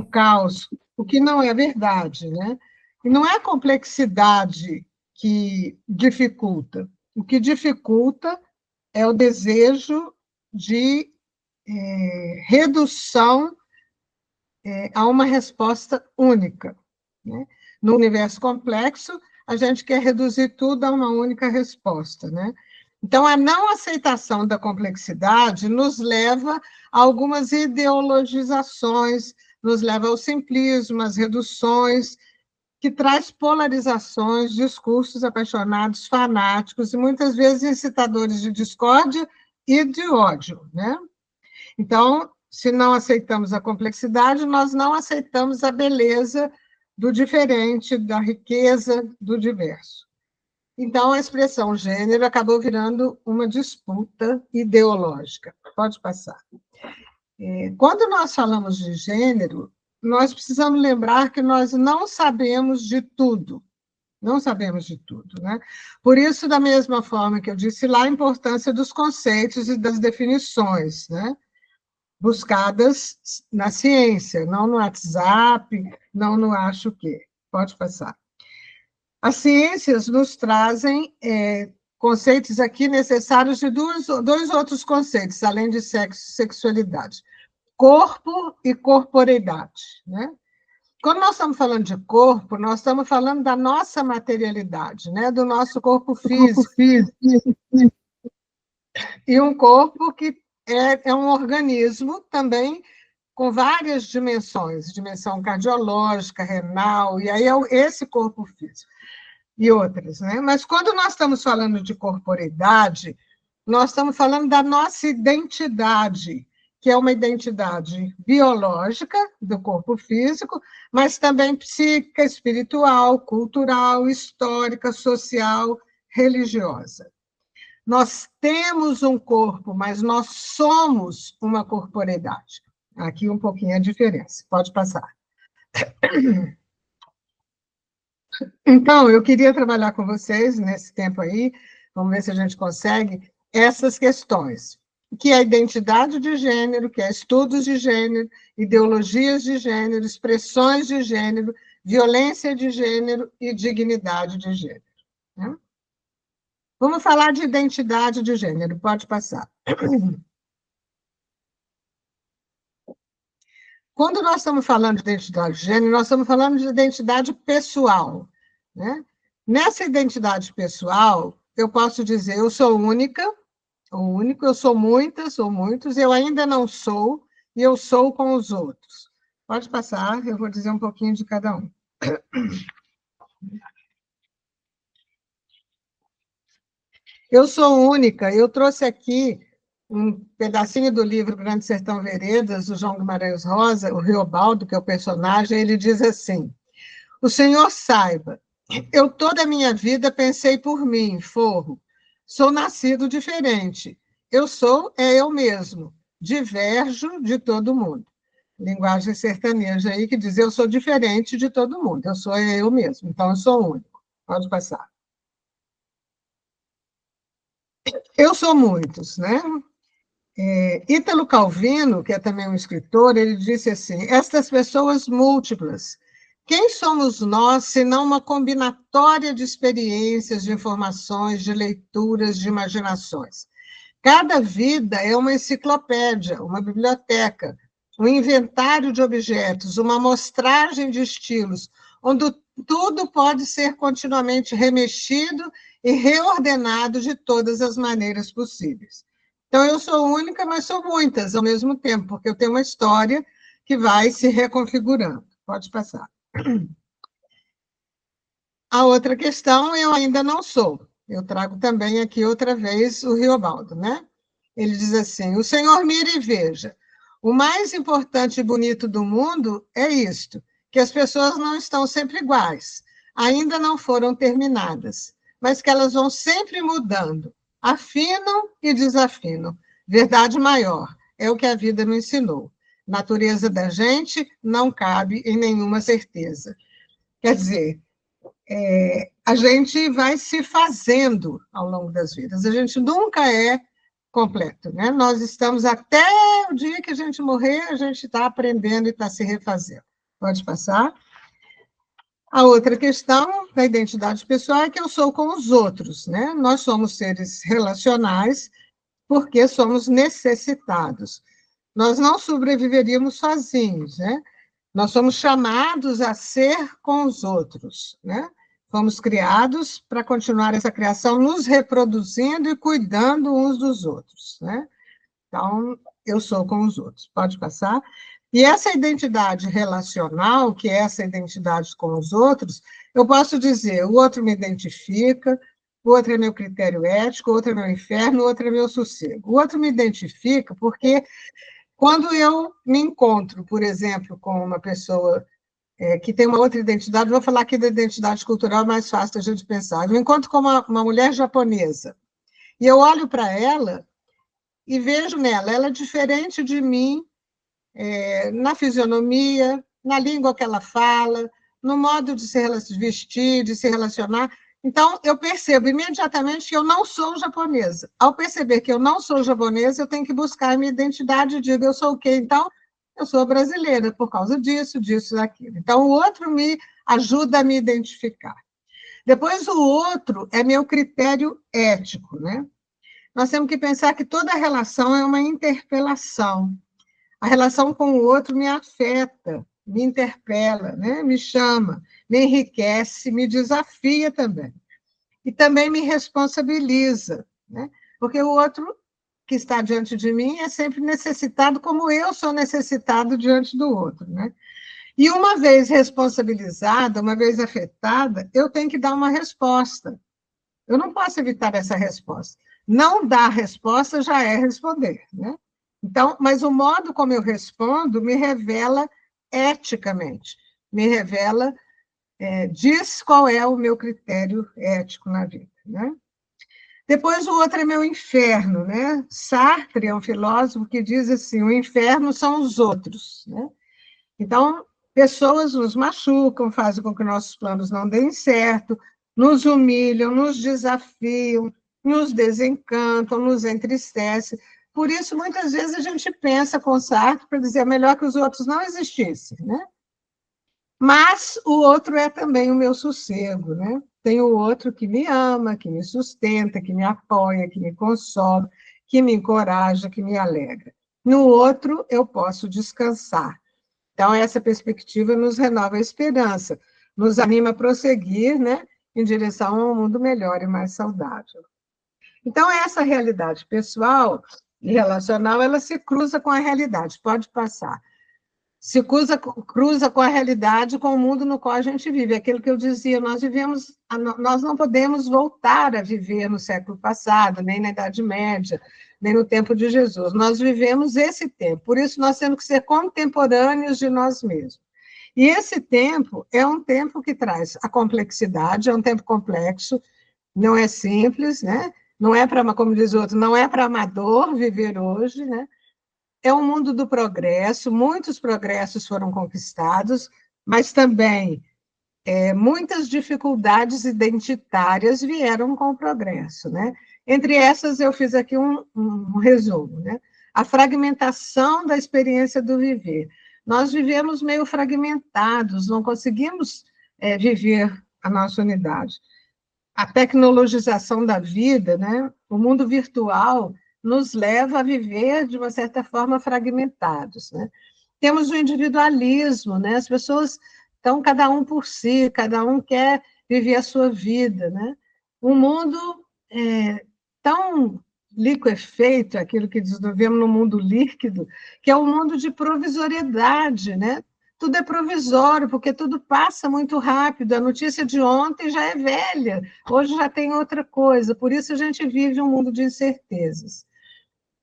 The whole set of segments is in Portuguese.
caos, o que não é verdade, né? E não é a complexidade que dificulta. O que dificulta é o desejo de redução a uma resposta única, né? No universo complexo, a gente quer reduzir tudo a uma única resposta, né? Então, a não aceitação da complexidade nos leva a algumas ideologizações, nos leva ao simplismo, às reduções, que traz polarizações, discursos apaixonados, fanáticos, e muitas vezes incitadores de discórdia e de ódio, né? Então, se não aceitamos a complexidade, nós não aceitamos a beleza do diferente, da riqueza do diverso. Então, a expressão gênero acabou virando uma disputa ideológica. Pode passar. Quando nós falamos de gênero, nós precisamos lembrar que nós não sabemos de tudo. Não sabemos de tudo, né? Por isso, da mesma forma que eu disse lá, a importância dos conceitos e das definições, né? Buscadas na ciência, não no WhatsApp, não no acho que. Pode passar. As ciências nos trazem conceitos aqui necessários de dois outros conceitos, além de sexo e sexualidade. Corpo e corporeidade, né? Quando nós estamos falando de corpo, nós estamos falando da nossa materialidade, né? Do nosso corpo físico. E um corpo que é um organismo também com várias dimensões, dimensão cardiológica, renal, e aí é esse corpo físico, e outras, né? Mas quando nós estamos falando de corporeidade, nós estamos falando da nossa identidade, que é uma identidade biológica do corpo físico, mas também psíquica, espiritual, cultural, histórica, social, religiosa. Nós temos um corpo, mas nós somos uma corporeidade. Aqui um pouquinho a diferença. Pode passar. Então, eu queria trabalhar com vocês nesse tempo aí, vamos ver se a gente consegue, essas questões, que é a identidade de gênero, que é estudos de gênero, ideologias de gênero, expressões de gênero, violência de gênero e dignidade de gênero. Né? Vamos falar de identidade de gênero, pode passar. Quando nós estamos falando de identidade de gênero, nós estamos falando de identidade pessoal. Né? Nessa identidade pessoal, eu posso dizer, eu sou única, ou único, eu sou muitas ou muitos, eu ainda não sou, e eu sou com os outros. Pode passar, eu vou dizer um pouquinho de cada um. Eu sou única, eu trouxe aqui um pedacinho do livro Grande Sertão Veredas, do João Guimarães Rosa, o Riobaldo, que é o personagem, ele diz assim, o senhor saiba, eu toda a minha vida pensei por mim, forro, sou nascido diferente, eu sou eu mesmo, diverjo de todo mundo. Linguagem sertaneja aí que diz, eu sou diferente de todo mundo, eu sou eu mesmo, então eu sou único. Pode passar. Eu sou muitos, né? Ítalo Calvino, que é também um escritor, ele disse assim, estas pessoas múltiplas, quem somos nós, se não uma combinatória de experiências, de informações, de leituras, de imaginações? Cada vida é uma enciclopédia, uma biblioteca, um inventário de objetos, uma amostragem de estilos, onde tudo pode ser continuamente remexido e reordenado de todas as maneiras possíveis. Então, eu sou única, mas sou muitas ao mesmo tempo, porque eu tenho uma história que vai se reconfigurando. Pode passar. A outra questão, eu ainda não sou. Eu trago também aqui outra vez o Riobaldo, né? Ele diz assim, o Senhor mira e veja, o mais importante e bonito do mundo é isto, que as pessoas não estão sempre iguais, ainda não foram terminadas, mas que elas vão sempre mudando, afinam e desafinam. Verdade maior, é o que a vida me ensinou. Natureza da gente não cabe em nenhuma certeza. Quer dizer, a gente vai se fazendo ao longo das vidas, a gente nunca é completo, né? Nós estamos até o dia que a gente morrer, a gente está aprendendo e está se refazendo. Pode passar. A outra questão da identidade pessoal é que eu sou com os outros, né? Nós somos seres relacionais porque somos necessitados. Nós não sobreviveríamos sozinhos, né? Nós somos chamados a ser com os outros, né? Fomos criados para continuar essa criação, nos reproduzindo e cuidando uns dos outros, né? Então, eu sou com os outros. Pode passar. E essa identidade relacional, que é essa identidade com os outros, eu posso dizer, o outro me identifica, o outro é meu critério ético, o outro é meu inferno, o outro é meu sossego. O outro me identifica porque quando eu me encontro, por exemplo, com uma pessoa que tem uma outra identidade, vou falar aqui da identidade cultural, mais fácil da gente pensar. Eu me encontro com uma mulher japonesa, e eu olho para ela e vejo nela, ela é diferente de mim, na fisionomia, na língua que ela fala, no modo de se vestir, de se relacionar. Então, eu percebo imediatamente que eu não sou japonesa. Ao perceber que eu não sou japonesa, eu tenho que buscar a minha identidade e digo, eu sou o quê? Então, eu sou brasileira, por causa disso, disso, daquilo. Então, o outro me ajuda a me identificar. Depois, o outro é meu critério ético, né? Nós temos que pensar que toda relação é uma interpelação. A relação com o outro me afeta, me interpela, né? Me chama, me enriquece, me desafia também. E também me responsabiliza, né? Porque o outro que está diante de mim é sempre necessitado, como eu sou necessitado diante do outro, né? E uma vez responsabilizada, uma vez afetada, eu tenho que dar uma resposta. Eu não posso evitar essa resposta. Não dar resposta já é responder, né? Então, mas o modo como eu respondo me revela eticamente, me revela, diz qual é o meu critério ético na vida, né? Depois o outro é meu inferno, né? Sartre é um filósofo que diz assim, o inferno são os outros, né? Então, pessoas nos machucam, fazem com que nossos planos não deem certo, nos humilham, nos desafiam, nos desencantam, nos entristecem. Por isso, muitas vezes, a gente pensa com Sartre para dizer melhor que os outros não existissem, né? Mas o outro é também o meu sossego, né? Tem o outro que me ama, que me sustenta, que me apoia, que me consola, que me encoraja, que me alegra. No outro, eu posso descansar. Então, essa perspectiva nos renova a esperança, nos anima a prosseguir, né, em direção a um mundo melhor e mais saudável. Então, essa realidade pessoal e relacional, ela se cruza com a realidade, pode passar. Se cruza com a realidade, com o mundo no qual a gente vive. Aquilo que eu dizia, nós não podemos voltar a viver no século passado, nem na Idade Média, nem no tempo de Jesus. Nós vivemos esse tempo, por isso nós temos que ser contemporâneos de nós mesmos. E esse tempo é um tempo que traz a complexidade, é um tempo complexo, não é simples, né? Não é para, como diz o outro, não é para amador viver hoje, né? É um mundo do progresso, muitos progressos foram conquistados, mas também muitas dificuldades identitárias vieram com o progresso, né? Entre essas, eu fiz aqui um resumo, né? A fragmentação da experiência do viver. Nós vivemos meio fragmentados, não conseguimos viver a nossa unidade. A tecnologização da vida, né? O mundo virtual nos leva a viver, de uma certa forma, fragmentados, né? Temos o individualismo, né? As pessoas estão cada um por si, cada um quer viver a sua vida, né? Um mundo tão liquefeito, aquilo que vivemos no mundo líquido, que é um mundo de provisoriedade, né? Tudo é provisório, porque tudo passa muito rápido. A notícia de ontem já é velha, hoje já tem outra coisa. Por isso a gente vive um mundo de incertezas.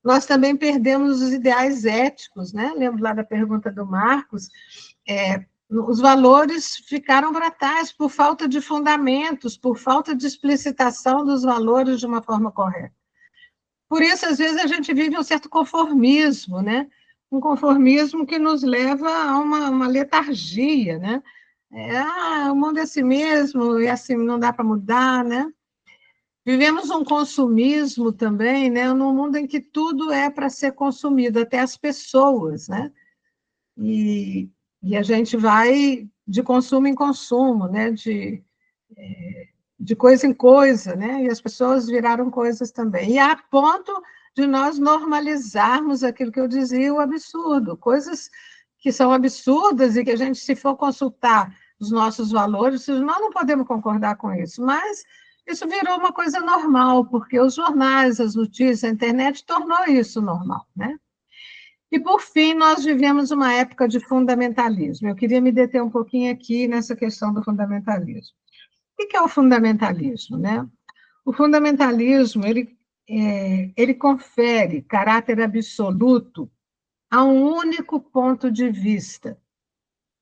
Nós também perdemos os ideais éticos, né? Lembro lá da pergunta do Marcos, os valores ficaram para trás por falta de fundamentos, por falta de explicitação dos valores de uma forma correta. Por isso, às vezes, a gente vive um certo conformismo, né? Um conformismo que nos leva a uma letargia, né? O mundo é assim mesmo, e assim não dá para mudar, né? Vivemos um consumismo também, né? Num mundo em que tudo é para ser consumido, até as pessoas, né? E E a gente vai de consumo em consumo, né? De coisa em coisa, né? E as pessoas viraram coisas também. E a ponto de nós normalizarmos aquilo que eu dizia, o absurdo, coisas que são absurdas e que a gente, se for consultar os nossos valores, nós não podemos concordar com isso, mas isso virou uma coisa normal, porque os jornais, as notícias, a internet tornou isso normal, né? E, por fim, nós vivemos uma época de fundamentalismo. Eu queria me deter um pouquinho aqui nessa questão do fundamentalismo. O que é o fundamentalismo, né? O fundamentalismo, ele confere caráter absoluto a um único ponto de vista,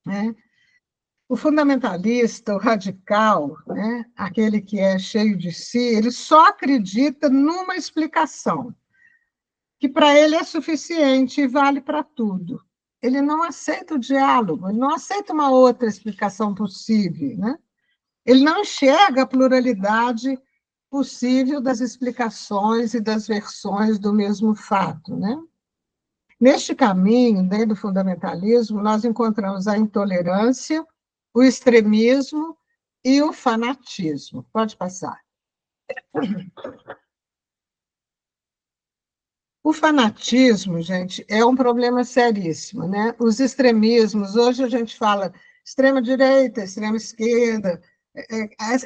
né? O fundamentalista, o radical, né? Aquele que é cheio de si, ele só acredita numa explicação, que para ele é suficiente e vale para tudo. Ele não aceita o diálogo, ele não aceita uma outra explicação possível, né? Ele não enxerga a pluralidade possível das explicações e das versões do mesmo fato, né? Neste caminho, dentro do fundamentalismo, nós encontramos a intolerância, o extremismo e o fanatismo. Pode passar. O fanatismo, gente, é um problema seríssimo, né? Os extremismos, hoje a gente fala extrema-direita, extrema-esquerda,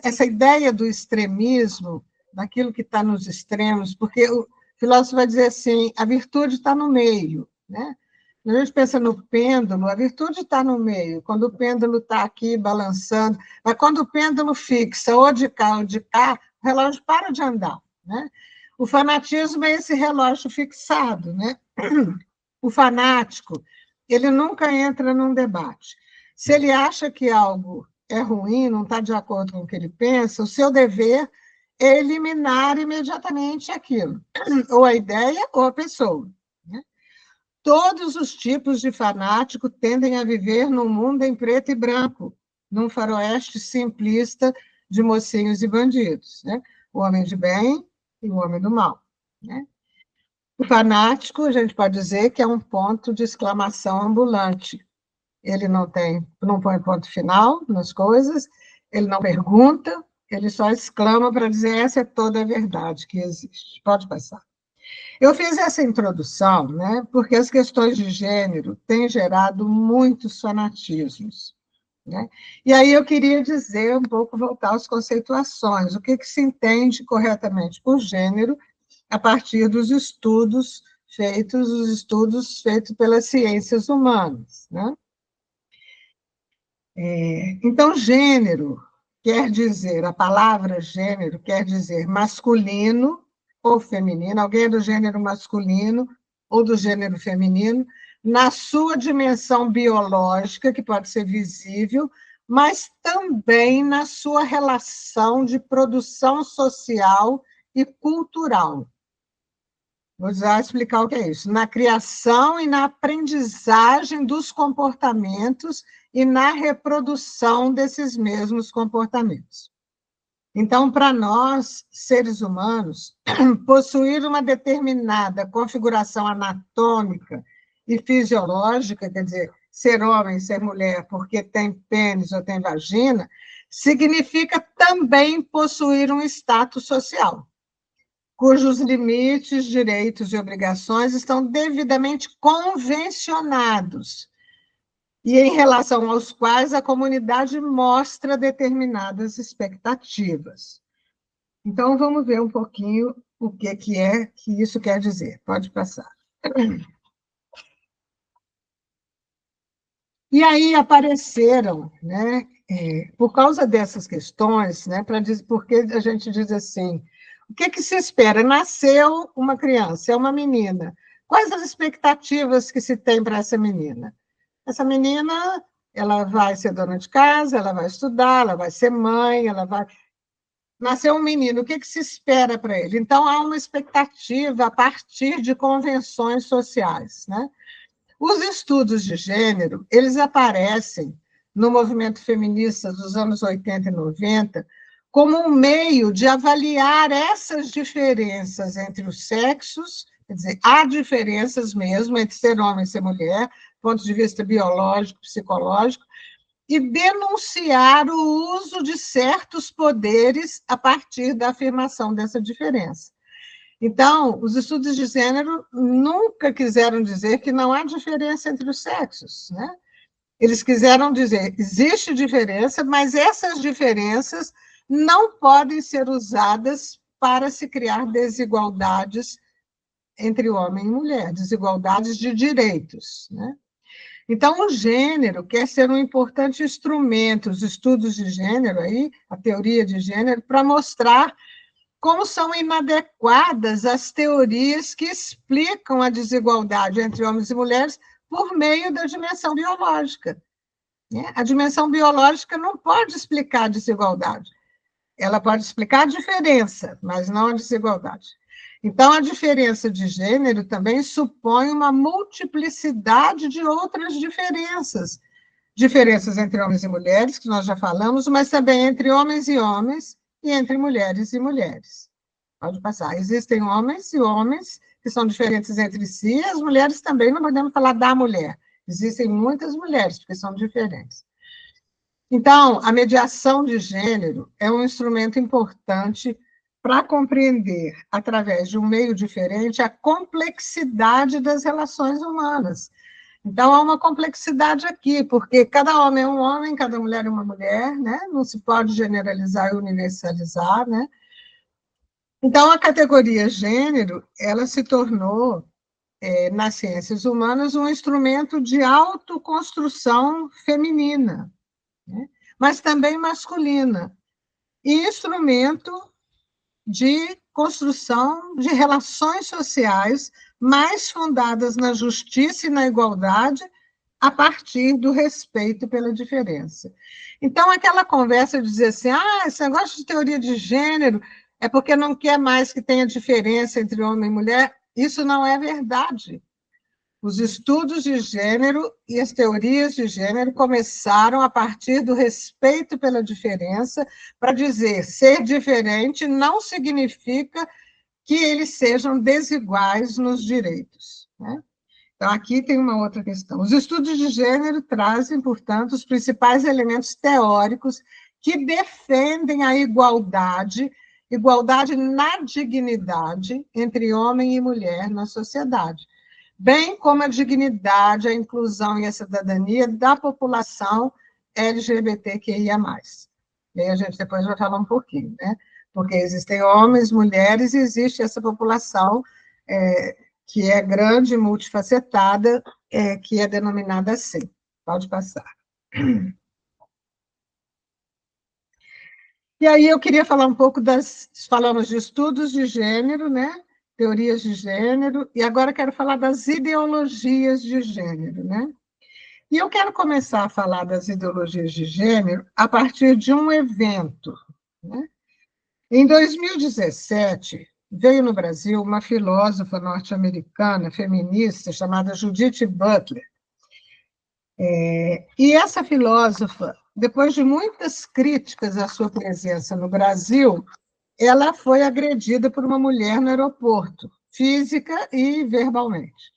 essa ideia do extremismo, daquilo que está nos extremos, porque o filósofo vai dizer assim, a virtude está no meio, né? Quando a gente pensa no pêndulo, a virtude está no meio, quando o pêndulo está aqui balançando, mas quando o pêndulo fixa ou de cá ou de cá, o relógio para de andar, né? O fanatismo é esse relógio fixado, né? O fanático, ele nunca entra num debate. Se ele acha que algo é ruim, não está de acordo com o que ele pensa, o seu dever é eliminar imediatamente aquilo, ou a ideia ou a pessoa, né? Todos os tipos de fanático tendem a viver num mundo em preto e branco, num faroeste simplista de mocinhos e bandidos, né? O homem de bem e o homem do mal, né? O fanático, a gente pode dizer que é um ponto de exclamação ambulante. Ele não põe ponto final nas coisas, ele não pergunta, ele só exclama para dizer essa é toda a verdade que existe. Pode passar. Eu fiz essa introdução, né, porque as questões de gênero têm gerado muitos fanatismos, né? E aí eu queria dizer um pouco, voltar às conceituações, o que se entende corretamente por gênero a partir dos estudos feitos pelas ciências humanas, né? Então, gênero quer dizer, a palavra gênero quer dizer masculino ou feminino, alguém é do gênero masculino ou do gênero feminino, na sua dimensão biológica, que pode ser visível, mas também na sua relação de produção social e cultural. Vou já explicar o que é isso. Na criação e na aprendizagem dos comportamentos e na reprodução desses mesmos comportamentos. Então, para nós, seres humanos, possuir uma determinada configuração anatômica e fisiológica, quer dizer, ser homem, ser mulher, porque tem pênis ou tem vagina, significa também possuir um status social, cujos limites, direitos e obrigações estão devidamente convencionados e em relação aos quais a comunidade mostra determinadas expectativas. Então, vamos ver um pouquinho o que isso quer dizer. Pode passar. E aí apareceram, né, por causa dessas questões, né, porque a gente diz assim, o que se espera? Nasceu uma criança, é uma menina. Quais as expectativas que se tem para essa menina? Essa menina, ela vai ser dona de casa, ela vai estudar, ela vai ser mãe, ela vai... Nasceu um menino, o que se espera para ele? Então, há uma expectativa a partir de convenções sociais, né? Os estudos de gênero, eles aparecem no movimento feminista dos anos 80 e 90 como um meio de avaliar essas diferenças entre os sexos quer dizer, há diferenças mesmo entre ser homem e ser mulher, do ponto de vista biológico, psicológico, e denunciar o uso de certos poderes a partir da afirmação dessa diferença. Então, os estudos de gênero nunca quiseram dizer que não há diferença entre os sexos, né? Eles quiseram dizer, existe diferença, mas essas diferenças não podem ser usadas para se criar desigualdades entre homem e mulher, desigualdades de direitos, né? Então, o gênero quer ser um importante instrumento, os estudos de gênero, aí, a teoria de gênero, para mostrar como são inadequadas as teorias que explicam a desigualdade entre homens e mulheres por meio da dimensão biológica. A dimensão biológica não pode explicar a desigualdade. Ela pode explicar a diferença, mas não a desigualdade. Então, a diferença de gênero também supõe uma multiplicidade de outras diferenças. Diferenças entre homens e mulheres, que nós já falamos, mas também entre homens e homens e entre mulheres e mulheres. Pode passar. Existem homens e homens que são diferentes entre si, e as mulheres também, não podemos falar da mulher. Existem muitas mulheres, porque são diferentes. Então, a mediação de gênero é um instrumento importante para compreender, através de um meio diferente, a complexidade das relações humanas. Então, há uma complexidade aqui, porque cada homem é um homem, cada mulher é uma mulher, né? Não se pode generalizar e universalizar, né? Então, a categoria gênero, ela se tornou, nas ciências humanas, um instrumento de autoconstrução feminina, né? Mas também masculina, e instrumento de construção de relações sociais mais fundadas na justiça e na igualdade, a partir do respeito pela diferença. Então, aquela conversa de dizer assim, esse negócio de teoria de gênero é porque não quer mais que tenha diferença entre homem e mulher, isso não é verdade. Os estudos de gênero e as teorias de gênero começaram a partir do respeito pela diferença, para dizer ser diferente não significa que eles sejam desiguais nos direitos, né? Então, aqui tem uma outra questão. Os estudos de gênero trazem, portanto, os principais elementos teóricos que defendem a igualdade na dignidade entre homem e mulher na sociedade, bem como a dignidade, a inclusão e a cidadania da população LGBTQIA+. E aí a gente depois vai falar um pouquinho, né? Porque existem homens, mulheres, e existe essa população que é grande, multifacetada, que é denominada assim. Pode passar. E aí eu queria falar um pouco falamos de estudos de gênero, né? Teorias de gênero, e agora quero falar das ideologias de gênero, né? E eu quero começar a falar das ideologias de gênero a partir de um evento, né? Em 2017, veio no Brasil uma filósofa norte-americana, feminista, chamada Judith Butler. E essa filósofa, depois de muitas críticas à sua presença no Brasil, ela foi agredida por uma mulher no aeroporto, física e verbalmente.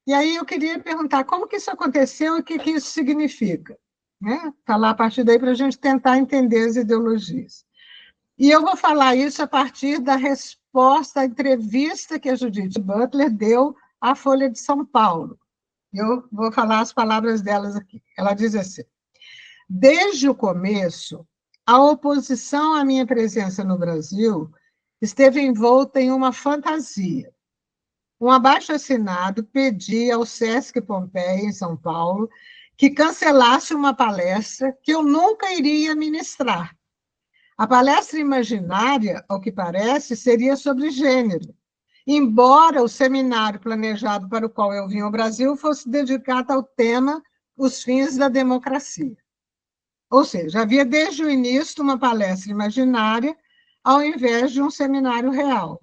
E aí eu queria perguntar como que isso aconteceu e o que isso significa, né? Falar a partir daí para a gente tentar entender as ideologias. E eu vou falar isso a partir da resposta à entrevista que a Judith Butler deu à Folha de São Paulo. Eu vou falar as palavras delas aqui. Ela diz assim: desde o começo, a oposição à minha presença no Brasil esteve envolta em uma fantasia. Um abaixo-assinado pedia ao Sesc Pompeia, em São Paulo, que cancelasse uma palestra que eu nunca iria ministrar. A palestra imaginária, ao que parece, seria sobre gênero, embora o seminário planejado para o qual eu vim ao Brasil fosse dedicado ao tema Os Fins da Democracia. Ou seja, havia desde o início uma palestra imaginária ao invés de um seminário real.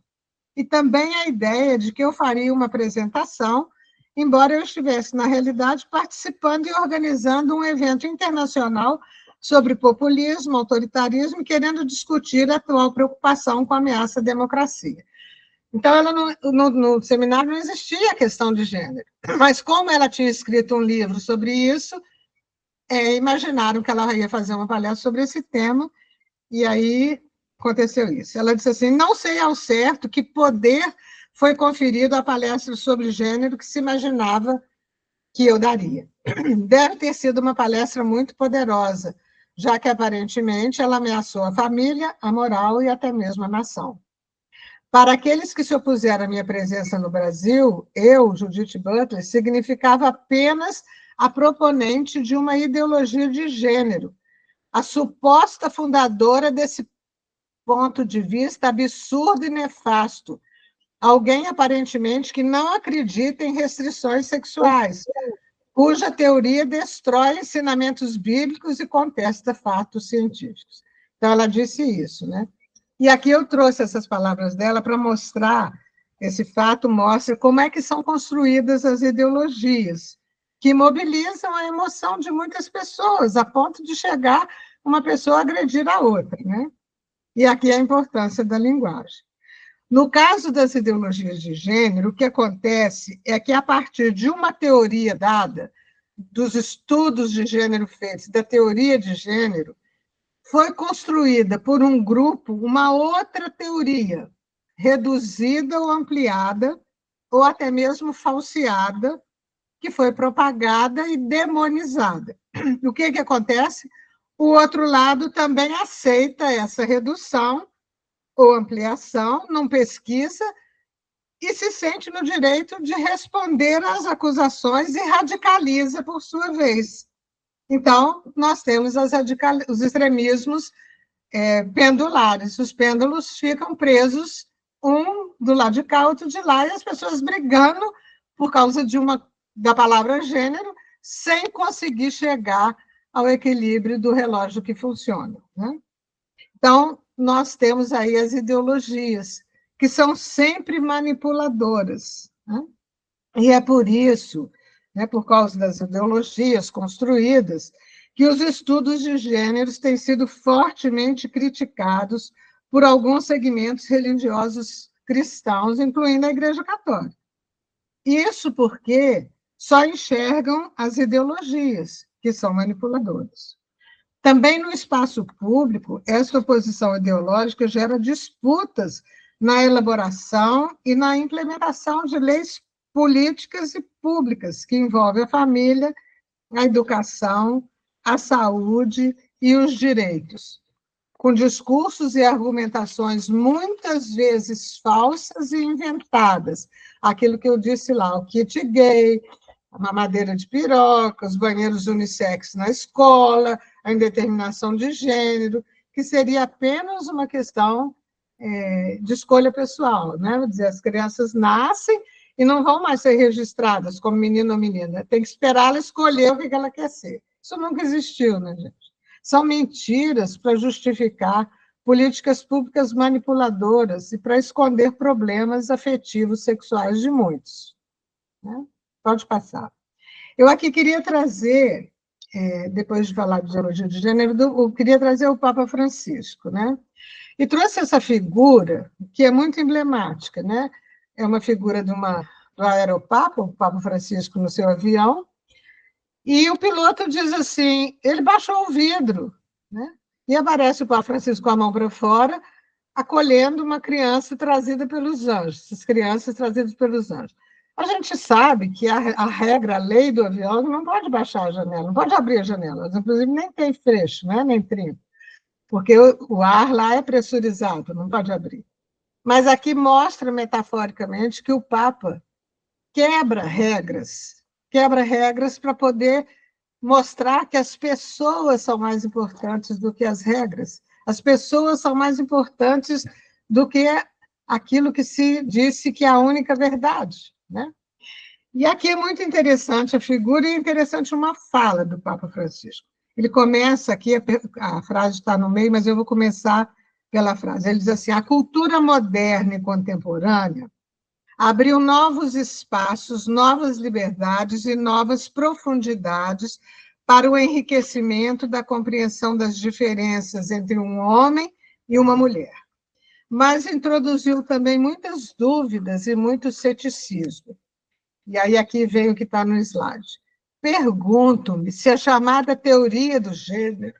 E também a ideia de que eu faria uma apresentação, embora eu estivesse, na realidade, participando e organizando um evento internacional sobre populismo, autoritarismo, querendo discutir a atual preocupação com a ameaça à democracia. Então, ela no seminário não existia a questão de gênero, mas como ela tinha escrito um livro sobre isso, imaginaram que ela ia fazer uma palestra sobre esse tema, e aí aconteceu isso. Ela disse assim, não sei ao certo que poder foi conferido à palestra sobre gênero que se imaginava que eu daria. Deve ter sido uma palestra muito poderosa, já que, aparentemente, ela ameaçou a família, a moral e até mesmo a nação. Para aqueles que se opuseram à minha presença no Brasil, eu, Judith Butler, significava apenas a proponente de uma ideologia de gênero, a suposta fundadora desse ponto de vista absurdo e nefasto, alguém aparentemente que não acredita em restrições sexuais, cuja teoria destrói ensinamentos bíblicos e contesta fatos científicos. Então, ela disse isso, né? E aqui eu trouxe essas palavras dela para mostrar, esse fato mostra como é que são construídas as ideologias, que mobilizam a emoção de muitas pessoas, a ponto de chegar uma pessoa a agredir a outra, né? E aqui a importância da linguagem. No caso das ideologias de gênero, o que acontece é que, a partir de uma teoria dada, dos estudos de gênero feitos, da teoria de gênero, foi construída por um grupo uma outra teoria, reduzida ou ampliada, ou até mesmo falseada, que foi propagada e demonizada. O que acontece? O outro lado também aceita essa redução ou ampliação, não pesquisa e se sente no direito de responder às acusações e radicaliza por sua vez. Então, nós temos os extremismos pendulares. Os pêndulos ficam presos, um do lado de cá, outro de lá, e as pessoas brigando por causa da palavra gênero, sem conseguir chegar ao equilíbrio do relógio que funciona, né? Então, nós temos aí as ideologias, que são sempre manipuladoras, né? E é por isso, né, por causa das ideologias construídas, que os estudos de gêneros têm sido fortemente criticados por alguns segmentos religiosos cristãos, incluindo a Igreja Católica. Isso porque só enxergam as ideologias, que são manipuladoras. Também no espaço público, essa oposição ideológica gera disputas na elaboração e na implementação de leis políticas e públicas que envolvem a família, a educação, a saúde e os direitos, com discursos e argumentações muitas vezes falsas e inventadas. Aquilo que eu disse lá, o kit gay, a mamadeira de piroca, os banheiros unissex na escola, a indeterminação de gênero, que seria apenas uma questão de escolha pessoal, né? Vou dizer, as crianças nascem e não vão mais ser registradas como menino ou menina, tem que esperar ela escolher o que ela quer ser. Isso nunca existiu, né, gente? São mentiras para justificar políticas públicas manipuladoras e para esconder problemas afetivos sexuais de muitos, né? Pode passar. Eu aqui queria trazer, depois de falar de ideologia de gênero, eu queria trazer o Papa Francisco, né? E trouxe essa figura, que é muito emblemática, né? É uma figura do aeropapa, o Papa Francisco no seu avião, e o piloto diz assim, ele baixou o vidro, né? E aparece o Papa Francisco com a mão para fora, acolhendo uma criança trazida pelos anjos, essas crianças trazidas pelos anjos. A gente sabe que a regra, a lei do avião, não pode baixar a janela, não pode abrir a janela, inclusive nem tem fecho, né? Nem trinco, porque o ar lá é pressurizado, não pode abrir. Mas aqui mostra, metaforicamente, que o Papa quebra regras para poder mostrar que as pessoas são mais importantes do que as regras. As pessoas são mais importantes do que aquilo que se disse que é a única verdade, né? E aqui é muito interessante a figura e é interessante uma fala do Papa Francisco. Ele começa aqui, a frase está no meio, mas eu vou começar pela frase. Ele diz assim, a cultura moderna e contemporânea abriu novos espaços, novas liberdades e novas profundidades para o enriquecimento da compreensão das diferenças entre um homem e uma mulher. mas introduziu também muitas dúvidas e muito ceticismo. E aí aqui vem o que está no slide. Pergunto-me se a chamada teoria do gênero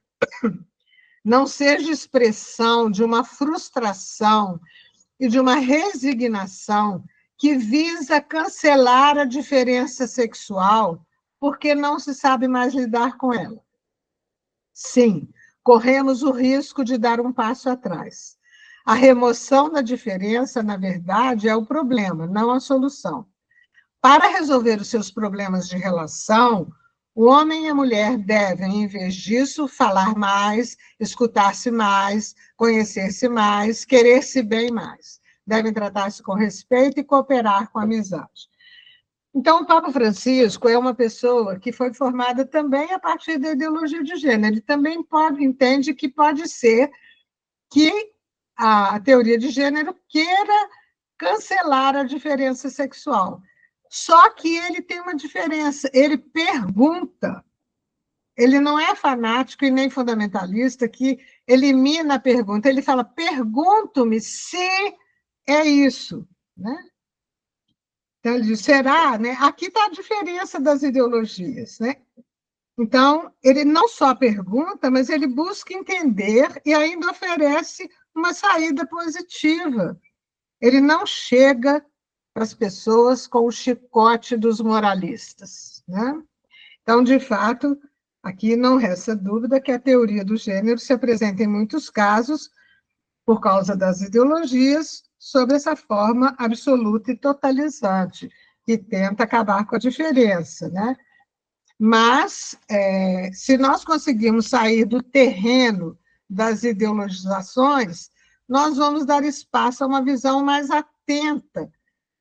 não seja expressão de uma frustração e de uma resignação que visa cancelar a diferença sexual porque não se sabe mais lidar com ela. Sim, corremos o risco de dar um passo atrás. A remoção da diferença, na verdade, é o problema, não a solução. Para resolver os seus problemas de relação, o homem e a mulher devem, em vez disso, falar mais, escutar-se mais, conhecer-se mais, querer-se bem mais. Devem tratar-se com respeito e cooperar com amizade. Então, o Papa Francisco é uma pessoa que foi formada também a partir da ideologia de gênero. Ele também entende que pode ser que a teoria de gênero queira cancelar a diferença sexual. Só que ele tem uma diferença, ele pergunta. Ele não é fanático e nem fundamentalista que elimina a pergunta. Ele fala, pergunto-me se é isso, né? Então, ele diz, será? Né? Aqui está a diferença das ideologias, né? Então, ele não só pergunta, mas ele busca entender e ainda oferece uma saída positiva. Ele não chega para as pessoas com o chicote dos moralistas, né? Então, de fato, aqui não resta dúvida que a teoria do gênero se apresenta em muitos casos, por causa das ideologias, sob essa forma absoluta e totalizante, que tenta acabar com a diferença, né? Mas, se nós conseguirmos sair do terreno das ideologizações, nós vamos dar espaço a uma visão mais atenta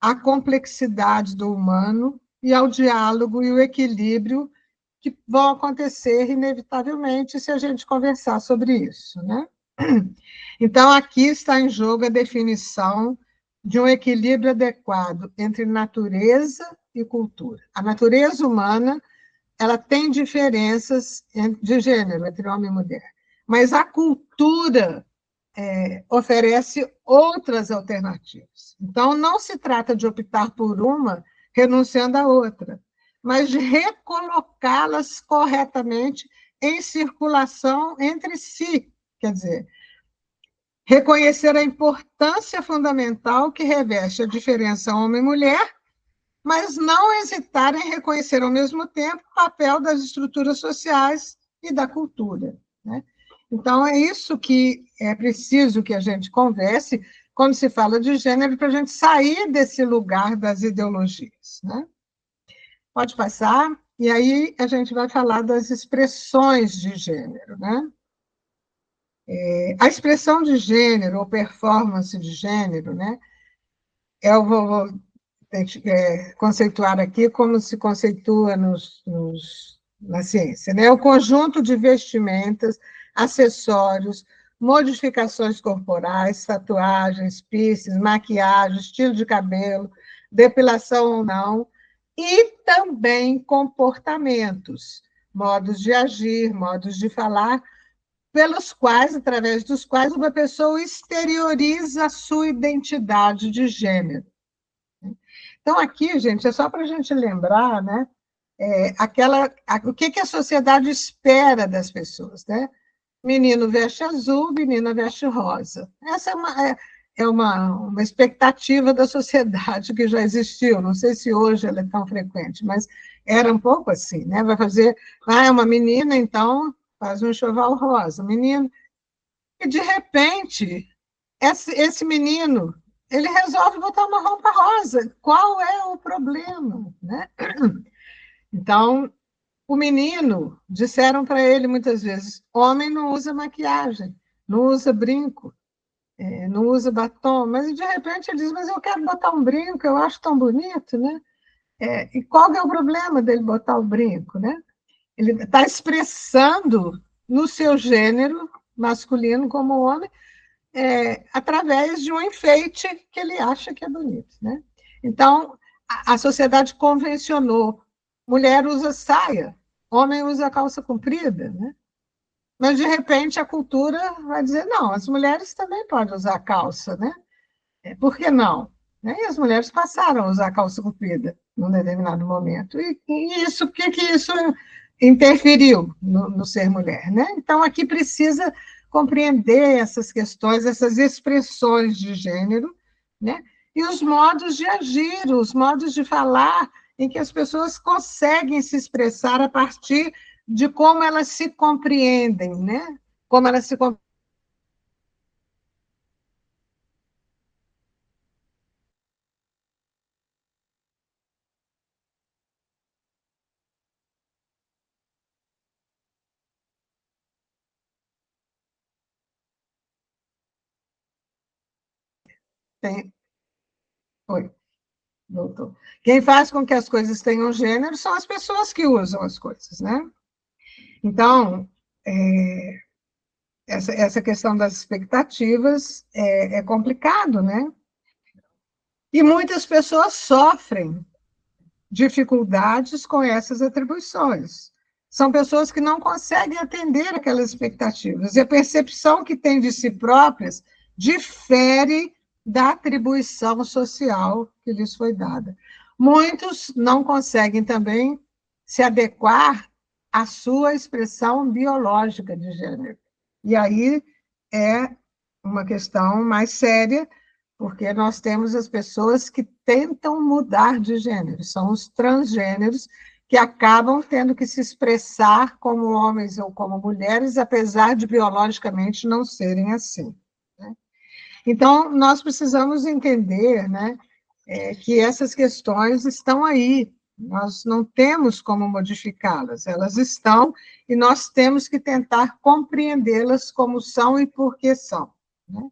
à complexidade do humano e ao diálogo e o equilíbrio que vão acontecer inevitavelmente se a gente conversar sobre isso, né? Então, aqui está em jogo a definição de um equilíbrio adequado entre natureza e cultura. A natureza humana, ela tem diferenças de gênero entre homem e mulher, mas a cultura oferece outras alternativas. Então, não se trata de optar por uma renunciando à outra, mas de recolocá-las corretamente em circulação entre si. Quer dizer, reconhecer a importância fundamental que reveste a diferença homem-mulher, mas não hesitar em reconhecer ao mesmo tempo o papel das estruturas sociais e da cultura, né? Então, é isso que é preciso que a gente converse quando se fala de gênero, para a gente sair desse lugar das ideologias, né? Pode passar, e aí a gente vai falar das expressões de gênero, né? A expressão de gênero, ou performance de gênero, né? Eu vou conceituar aqui como se conceitua na ciência, né? O conjunto de vestimentas, acessórios, modificações corporais, tatuagens, piercings, maquiagem, estilo de cabelo, depilação ou não, e também comportamentos, modos de agir, modos de falar, através dos quais uma pessoa exterioriza a sua identidade de gênero. Então, aqui, gente, é só para a gente lembrar, né, o que a sociedade espera das pessoas, né? Menino veste azul, menina veste rosa. Essa é uma expectativa da sociedade que já existiu, não sei se hoje ela é tão frequente, mas era um pouco assim, né? Vai fazer, é uma menina, então faz um enxoval rosa, menino. E, de repente, esse menino, ele resolve botar uma roupa rosa. Qual é o problema, né? Então, o menino, disseram para ele muitas vezes, homem não usa maquiagem, não usa brinco, não usa batom, mas de repente ele diz, mas eu quero botar um brinco, eu acho tão bonito, né? E qual é o problema dele botar o brinco, né? Ele está expressando no seu gênero masculino como homem, através de um enfeite que ele acha que é bonito, né? Então, a sociedade convencionou, mulher usa saia, homem usa calça comprida, né? Mas, de repente, a cultura vai dizer, não, as mulheres também podem usar calça, né? Por que não? Né? E as mulheres passaram a usar calça comprida num determinado momento. E isso, por que que isso interferiu no ser mulher, né? Então, aqui precisa compreender essas questões, essas expressões de gênero, né? E os modos de agir, os modos de falar, em que as pessoas conseguem se expressar a partir de como elas se compreendem, né? Como elas se compreendem. Oi, voltou. Quem faz com que as coisas tenham gênero são as pessoas que usam as coisas, né? Então, essa questão das expectativas é complicado, né? E muitas pessoas sofrem dificuldades com essas atribuições. São pessoas que não conseguem atender aquelas expectativas. E a percepção que têm de si próprias difere da atribuição social que lhes foi dada. Muitos não conseguem também se adequar à sua expressão biológica de gênero. E aí é uma questão mais séria, porque nós temos as pessoas que tentam mudar de gênero, são os transgêneros, que acabam tendo que se expressar como homens ou como mulheres, apesar de biologicamente não serem assim, né? Então, nós precisamos entender, né, que essas questões estão aí, nós não temos como modificá-las, elas estão, e nós temos que tentar compreendê-las como são e por que são, né?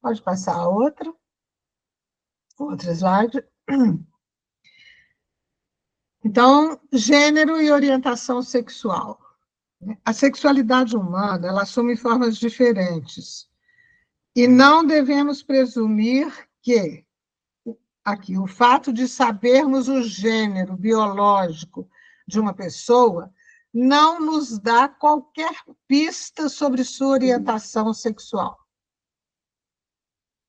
Pode passar a outro slide. Então, gênero e orientação sexual. A sexualidade humana, ela assume formas diferentes. E não devemos presumir que, aqui, o fato de sabermos o gênero biológico de uma pessoa não nos dá qualquer pista sobre sua orientação sexual.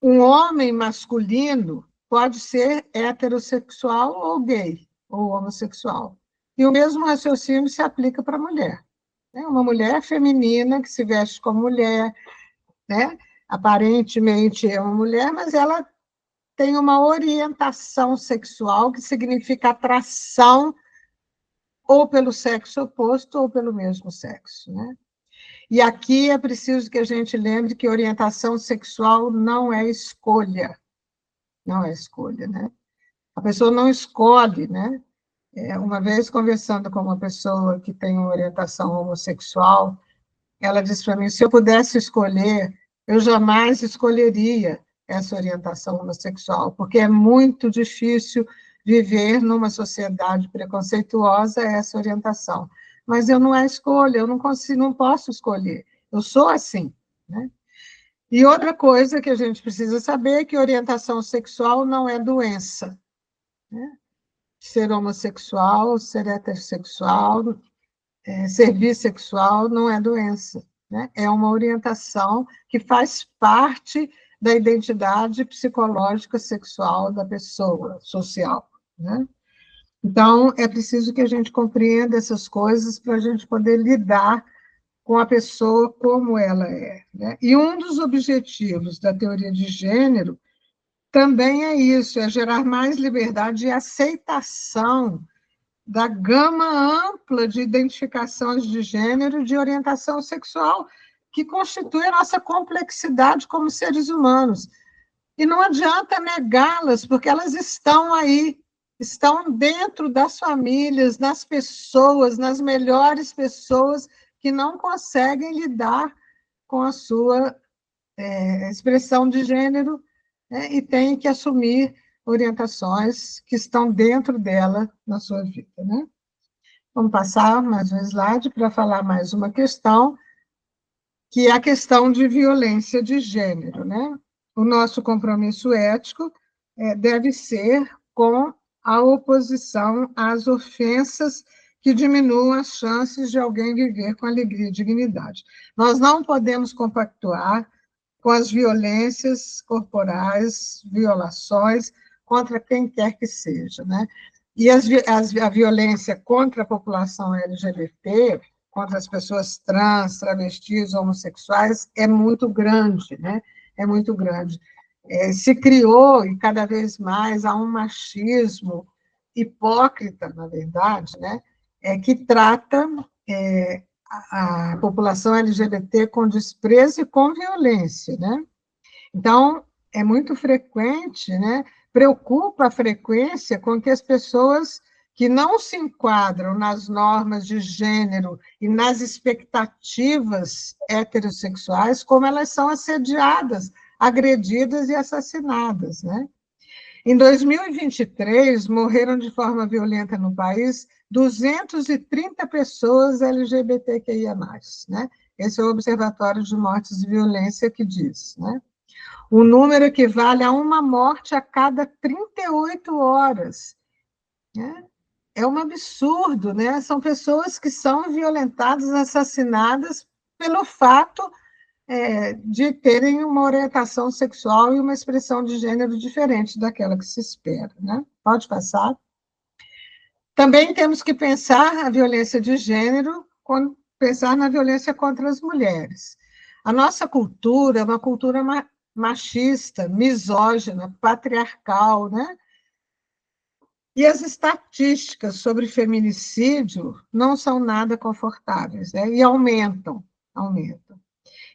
Um homem masculino pode ser heterossexual ou gay, ou homossexual. E o mesmo raciocínio se aplica para a mulher. Uma mulher feminina que se veste como mulher, né? Aparentemente é uma mulher, mas ela tem uma orientação sexual que significa atração ou pelo sexo oposto ou pelo mesmo sexo, né? E aqui é preciso que a gente lembre que orientação sexual não é escolha, não é escolha, né? A pessoa não escolhe, né? Uma vez conversando com uma pessoa que tem uma orientação homossexual, ela disse para mim, se eu pudesse escolher, eu jamais escolheria essa orientação homossexual, porque é muito difícil viver numa sociedade preconceituosa essa orientação. Mas eu não é escolha, eu não consigo, não posso escolher. Eu sou assim, né? E outra coisa que a gente precisa saber é que orientação sexual não é doença, né? Ser homossexual, ser heterossexual, ser bissexual não é doença, né? É uma orientação que faz parte da identidade psicológica sexual da pessoa, social, né? Então, é preciso que a gente compreenda essas coisas para a gente poder lidar com a pessoa como ela é, né? E um dos objetivos da teoria de gênero também é isso, é gerar mais liberdade e aceitação da gama ampla de identificações de gênero e de orientação sexual, que constitui a nossa complexidade como seres humanos. E não adianta negá-las, porque elas estão aí, estão dentro das famílias, nas pessoas, nas melhores pessoas que não conseguem lidar com a sua expressão de gênero, né, e têm que assumir orientações que estão dentro dela na sua vida, né? Vamos passar mais um slide para falar mais uma questão, que é a questão de violência de gênero, né? O nosso compromisso ético deve ser com a oposição às ofensas que diminuam as chances de alguém viver com alegria e dignidade. Nós não podemos compactuar com as violências corporais, violações contra quem quer que seja, né? E a violência contra a população LGBT, contra as pessoas trans, travestis, homossexuais, é muito grande, né? É muito grande. Se criou, e cada vez mais, há um machismo hipócrita, na verdade, né? Que trata a população LGBT com desprezo e com violência, né? Então, é muito frequente, né? Preocupa a frequência com que as pessoas que não se enquadram nas normas de gênero e nas expectativas heterossexuais, como elas são assediadas, agredidas e assassinadas, né? Em 2023, morreram de forma violenta no país 230 pessoas LGBTQIA+, né? Esse é o Observatório de Mortes e Violência que diz, né? O número equivale a uma morte a cada 38 horas, né? É um absurdo, né? São pessoas que são violentadas, assassinadas pelo fato de terem uma orientação sexual e uma expressão de gênero diferente daquela que se espera, né? Pode passar. Também temos que pensar a violência de gênero, pensar na violência contra as mulheres. A nossa cultura é uma cultura machista, misógina, patriarcal, né? E as estatísticas sobre feminicídio não são nada confortáveis, né? E aumentam.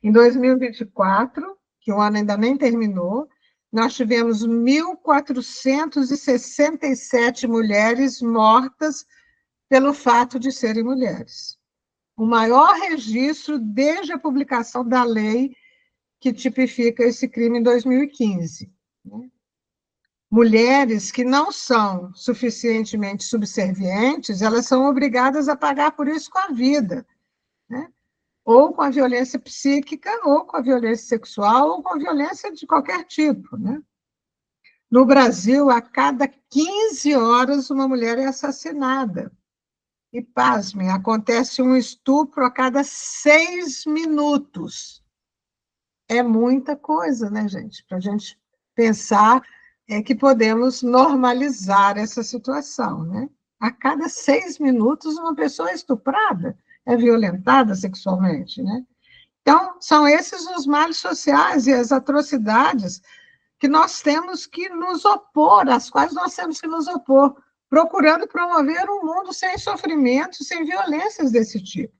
Em 2024, que o ano ainda nem terminou, nós tivemos 1.467 mulheres mortas pelo fato de serem mulheres. O maior registro desde a publicação da lei que tipifica esse crime em 2015. Mulheres que não são suficientemente subservientes, elas são obrigadas a pagar por isso com a vida, né? Ou com a violência psíquica, ou com a violência sexual, ou com a violência de qualquer tipo, né? No Brasil, a cada 15 horas, uma mulher é assassinada. E, pasmem, acontece um estupro a cada 6 minutos. É muita coisa, né, gente? Para a gente pensar que podemos normalizar essa situação, né? A cada 6 minutos, uma pessoa é estuprada, é violentada sexualmente, né? Então, são esses os males sociais e as atrocidades que nós temos que nos opor, às quais nós temos que nos opor, procurando promover um mundo sem sofrimento, sem violências desse tipo.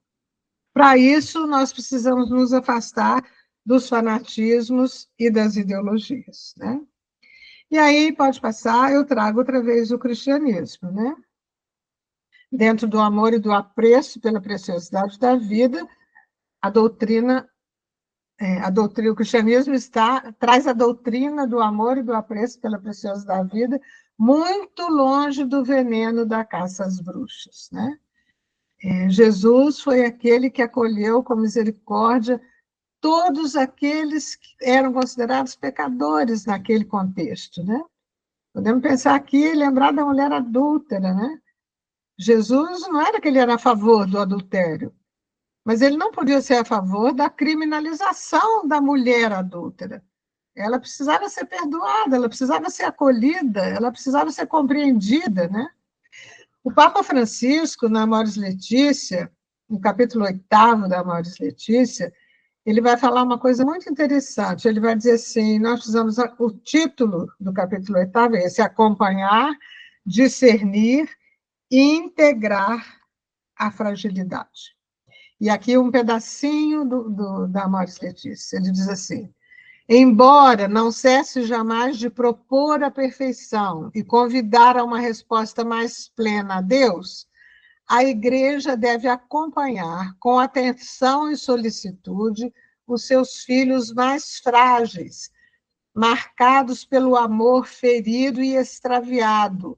Para isso, nós precisamos nos afastar dos fanatismos e das ideologias, né? E aí, pode passar, eu trago outra vez o cristianismo, né? Dentro do amor e do apreço pela preciosidade da vida, o cristianismo traz a doutrina do amor e do apreço pela preciosidade da vida muito longe do veneno da caça às bruxas, né? Jesus foi aquele que acolheu com misericórdia todos aqueles que eram considerados pecadores naquele contexto, né? Podemos pensar aqui e lembrar da mulher adúltera, né? Jesus não era que ele era a favor do adultério, mas ele não podia ser a favor da criminalização da mulher adúltera. Ela precisava ser perdoada, ela precisava ser acolhida, ela precisava ser compreendida, né? O Papa Francisco, na Amoris Laetitia, no capítulo 8º da Amoris Laetitia, ele vai falar uma coisa muito interessante. Ele vai dizer assim, nós precisamos, o título do capítulo 8º é esse: acompanhar, discernir e integrar a fragilidade. E aqui um pedacinho da Amoris Laetitia. Ele diz assim: embora não cesse jamais de propor a perfeição e convidar a uma resposta mais plena a Deus, a Igreja deve acompanhar com atenção e solicitude os seus filhos mais frágeis, marcados pelo amor ferido e extraviado,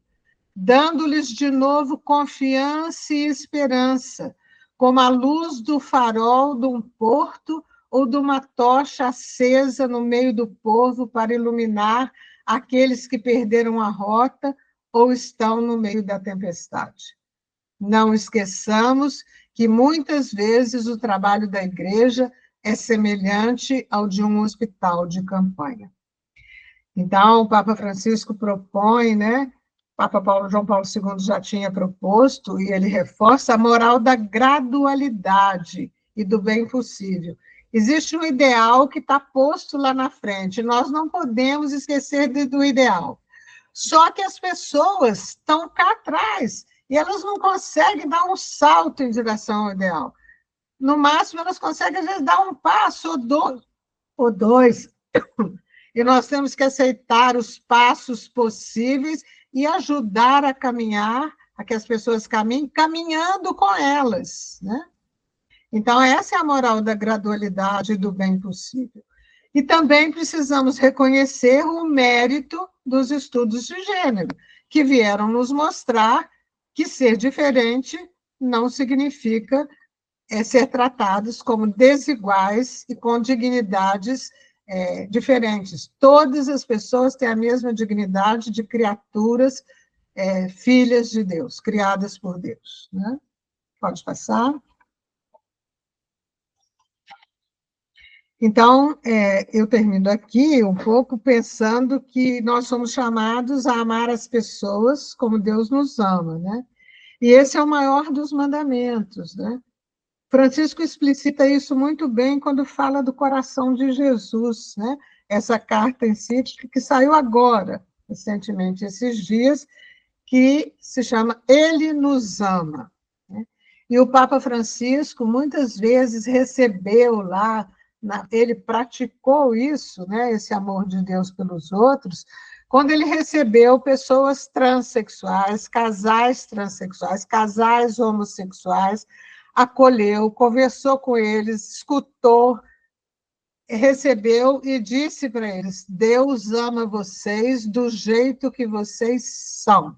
dando-lhes de novo confiança e esperança, como a luz do farol de um porto ou de uma tocha acesa no meio do povo para iluminar aqueles que perderam a rota ou estão no meio da tempestade. Não esqueçamos que muitas vezes o trabalho da igreja é semelhante ao de um hospital de campanha. Então, o Papa Francisco propõe, né? João Paulo II já tinha proposto, e ele reforça a moral da gradualidade e do bem possível. Existe um ideal que está posto lá na frente, nós não podemos esquecer do ideal. Só que as pessoas estão cá atrás, e elas não conseguem dar um salto em direção ao ideal. No máximo, elas conseguem, às vezes, dar um passo ou dois. E nós temos que aceitar os passos possíveis e ajudar a caminhar, a que as pessoas caminhem, caminhando com elas, né? Então, essa é a moral da gradualidade e do bem possível. E também precisamos reconhecer o mérito dos estudos de gênero, que vieram nos mostrar que ser diferente não significa ser tratados como desiguais e com dignidades diferentes. Todas as pessoas têm a mesma dignidade de criaturas, filhas de Deus, criadas por Deus. Né? Pode passar. Então, eu termino aqui um pouco pensando que nós somos chamados a amar as pessoas como Deus nos ama, né? E esse é o maior dos mandamentos, né? Francisco explicita isso muito bem quando fala do coração de Jesus, né? Essa carta encíclica que saiu agora, recentemente, esses dias, que se chama Ele nos ama. Né? E o Papa Francisco, muitas vezes, recebeu lá, ele praticou isso, né? Esse amor de Deus pelos outros, quando ele recebeu pessoas transexuais, casais homossexuais, acolheu, conversou com eles, escutou, recebeu e disse para eles: Deus ama vocês do jeito que vocês são.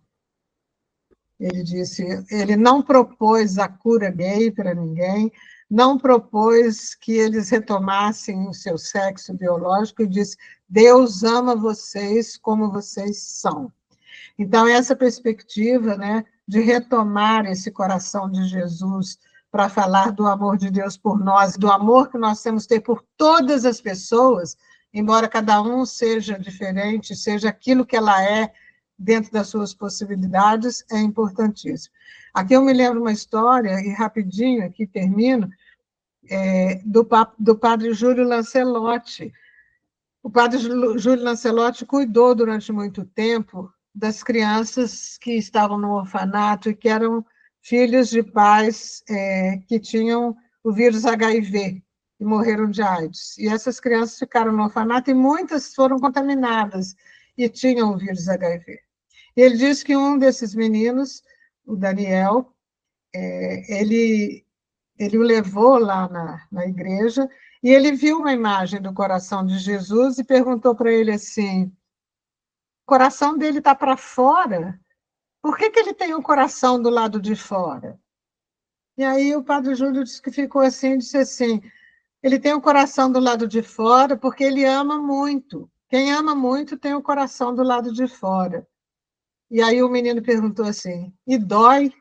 Ele disse, ele não propôs a cura gay para ninguém, não propôs que eles retomassem o seu sexo biológico, e disse: Deus ama vocês como vocês são. Então, essa perspectiva, né, de retomar esse coração de Jesus para falar do amor de Deus por nós, do amor que nós temos que ter por todas as pessoas, embora cada um seja diferente, seja aquilo que ela é dentro das suas possibilidades, é importantíssimo. Aqui eu me lembro uma história, e rapidinho aqui termino, do padre Júlio Lancelotti. O padre Júlio Lancelotti cuidou durante muito tempo das crianças que estavam no orfanato e que eram filhos de pais que tinham o vírus HIV e morreram de AIDS. E essas crianças ficaram no orfanato e muitas foram contaminadas e tinham o vírus HIV. E ele disse que um desses meninos, o Daniel, ele o levou lá na igreja e ele viu uma imagem do coração de Jesus e perguntou para ele assim: o coração dele está para fora? Por que ele tem o coração do lado de fora? E aí o padre Júlio disse que ficou assim, disse assim: ele tem o coração do lado de fora porque ele ama muito. Quem ama muito tem o coração do lado de fora. E aí o menino perguntou assim: e dói?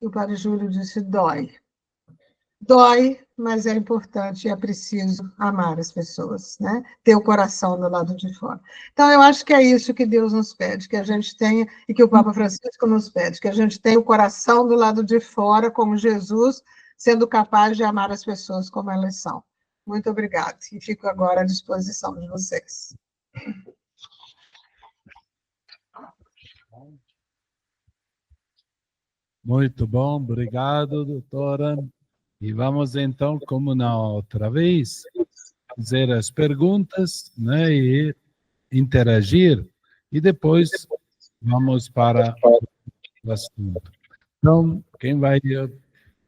E o padre Júlio disse: dói. Dói, mas é importante e é preciso amar as pessoas, né? Ter o coração do lado de fora. Então, eu acho que é isso que Deus nos pede, que a gente tenha, e que o Papa Francisco nos pede, que a gente tenha o coração do lado de fora, como Jesus, sendo capaz de amar as pessoas como elas são. Muito obrigada, e fico agora à disposição de vocês. Muito bom, obrigado, doutora. E vamos então, como na outra vez, fazer as perguntas, né, e interagir, e depois vamos para o assunto. Então,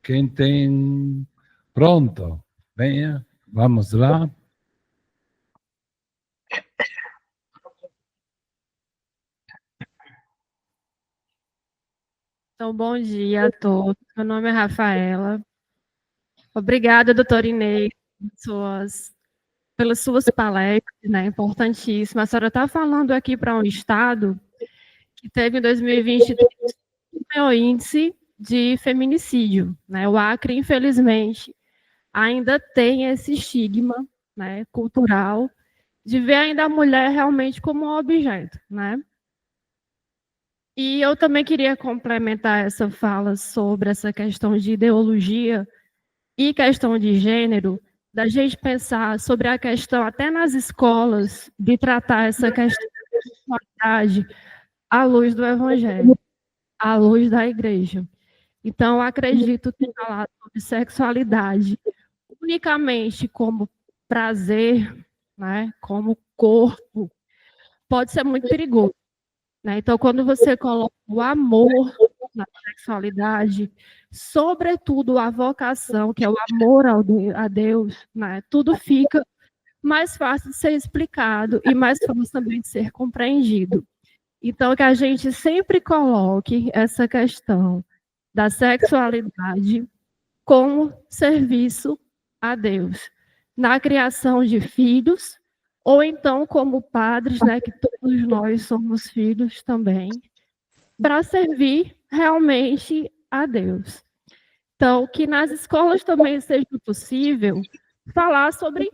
quem tem pronto, venha, vamos lá. Então, bom dia a todos. Meu nome é Rafaela. Obrigada, doutora Inês, pelas suas palestras, né, importantíssimas. A senhora está falando aqui para um estado que teve em 2023 maior índice de feminicídio, né? O Acre, infelizmente, ainda tem esse estigma, né, cultural de ver ainda a mulher realmente como um objeto, né? E eu também queria complementar essa fala sobre essa questão de ideologia e questão de gênero, da gente pensar sobre a questão, até nas escolas, de tratar essa questão de sexualidade à luz do Evangelho, à luz da igreja. Então, eu acredito que falar sobre sexualidade unicamente como prazer, né, como corpo, pode ser muito perigoso, né? Então, quando você coloca o amor na sexualidade, sobretudo a vocação, que é o amor a Deus, né? Tudo fica mais fácil de ser explicado e mais fácil também de ser compreendido. Então, que a gente sempre coloque essa questão da sexualidade como serviço a Deus, na criação de filhos, ou então como padres, né, que todos nós somos filhos também, para servir realmente a Deus. Então, que nas escolas também seja possível falar sobre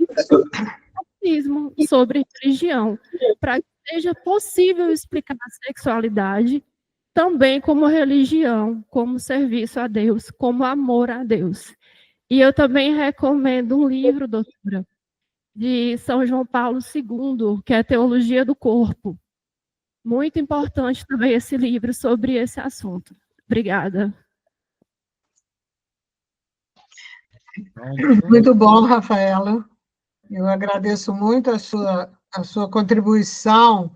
catecismo, sobre religião, para que seja possível explicar a sexualidade também como religião, como serviço a Deus, como amor a Deus. E eu também recomendo um livro, doutora, de São João Paulo II, que é Teologia do Corpo. Muito importante também esse livro sobre esse assunto. Obrigada. Muito bom, Rafaela. Eu agradeço muito a sua contribuição,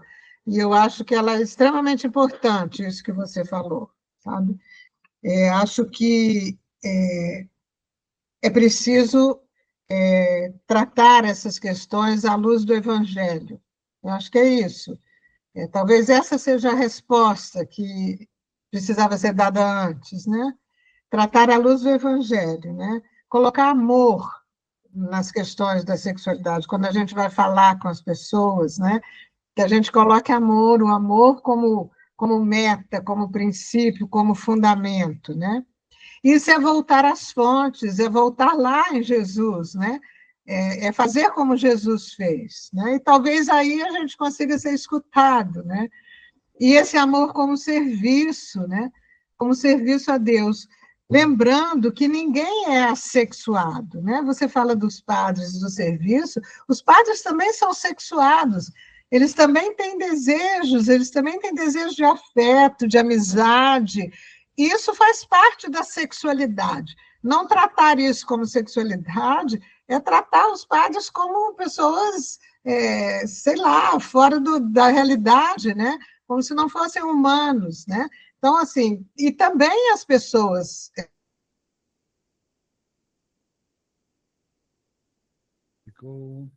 e eu acho que ela é extremamente importante, isso que você falou, sabe? Acho que é preciso tratar essas questões à luz do Evangelho. Eu acho que é isso. Talvez essa seja a resposta que precisava ser dada antes, né? Tratar à luz do Evangelho, né? Colocar amor nas questões da sexualidade, quando a gente vai falar com as pessoas, né? Que a gente coloque amor, o amor como meta, como princípio, como fundamento, né? Isso é voltar às fontes, é voltar lá em Jesus, né? É fazer como Jesus fez, né? E talvez aí a gente consiga ser escutado, né? E esse amor como serviço, né? Como serviço a Deus. Lembrando que ninguém é assexuado, né? Você fala dos padres do serviço, os padres também são sexuados, eles também têm desejos, eles também têm desejo de afeto, de amizade. Isso faz parte da sexualidade. Não tratar isso como sexualidade é tratar os padres como pessoas, sei lá, fora da realidade, né? Como se não fossem humanos, né? Então, assim, e também as pessoas. Ficou.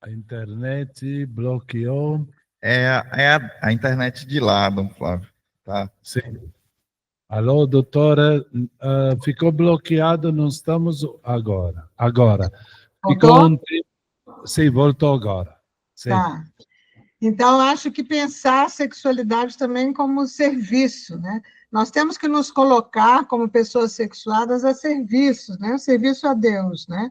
A internet bloqueou. A internet de lá, Dom Flávio. Tá? Sim. Alô, doutora, ficou bloqueado, não estamos agora. Agora. Ficou um tempo. Sim, voltou agora. Sim. Tá. Então, acho que pensar a sexualidade também como serviço, né? Nós temos que nos colocar como pessoas sexuadas a serviço, né? Serviço a Deus, né?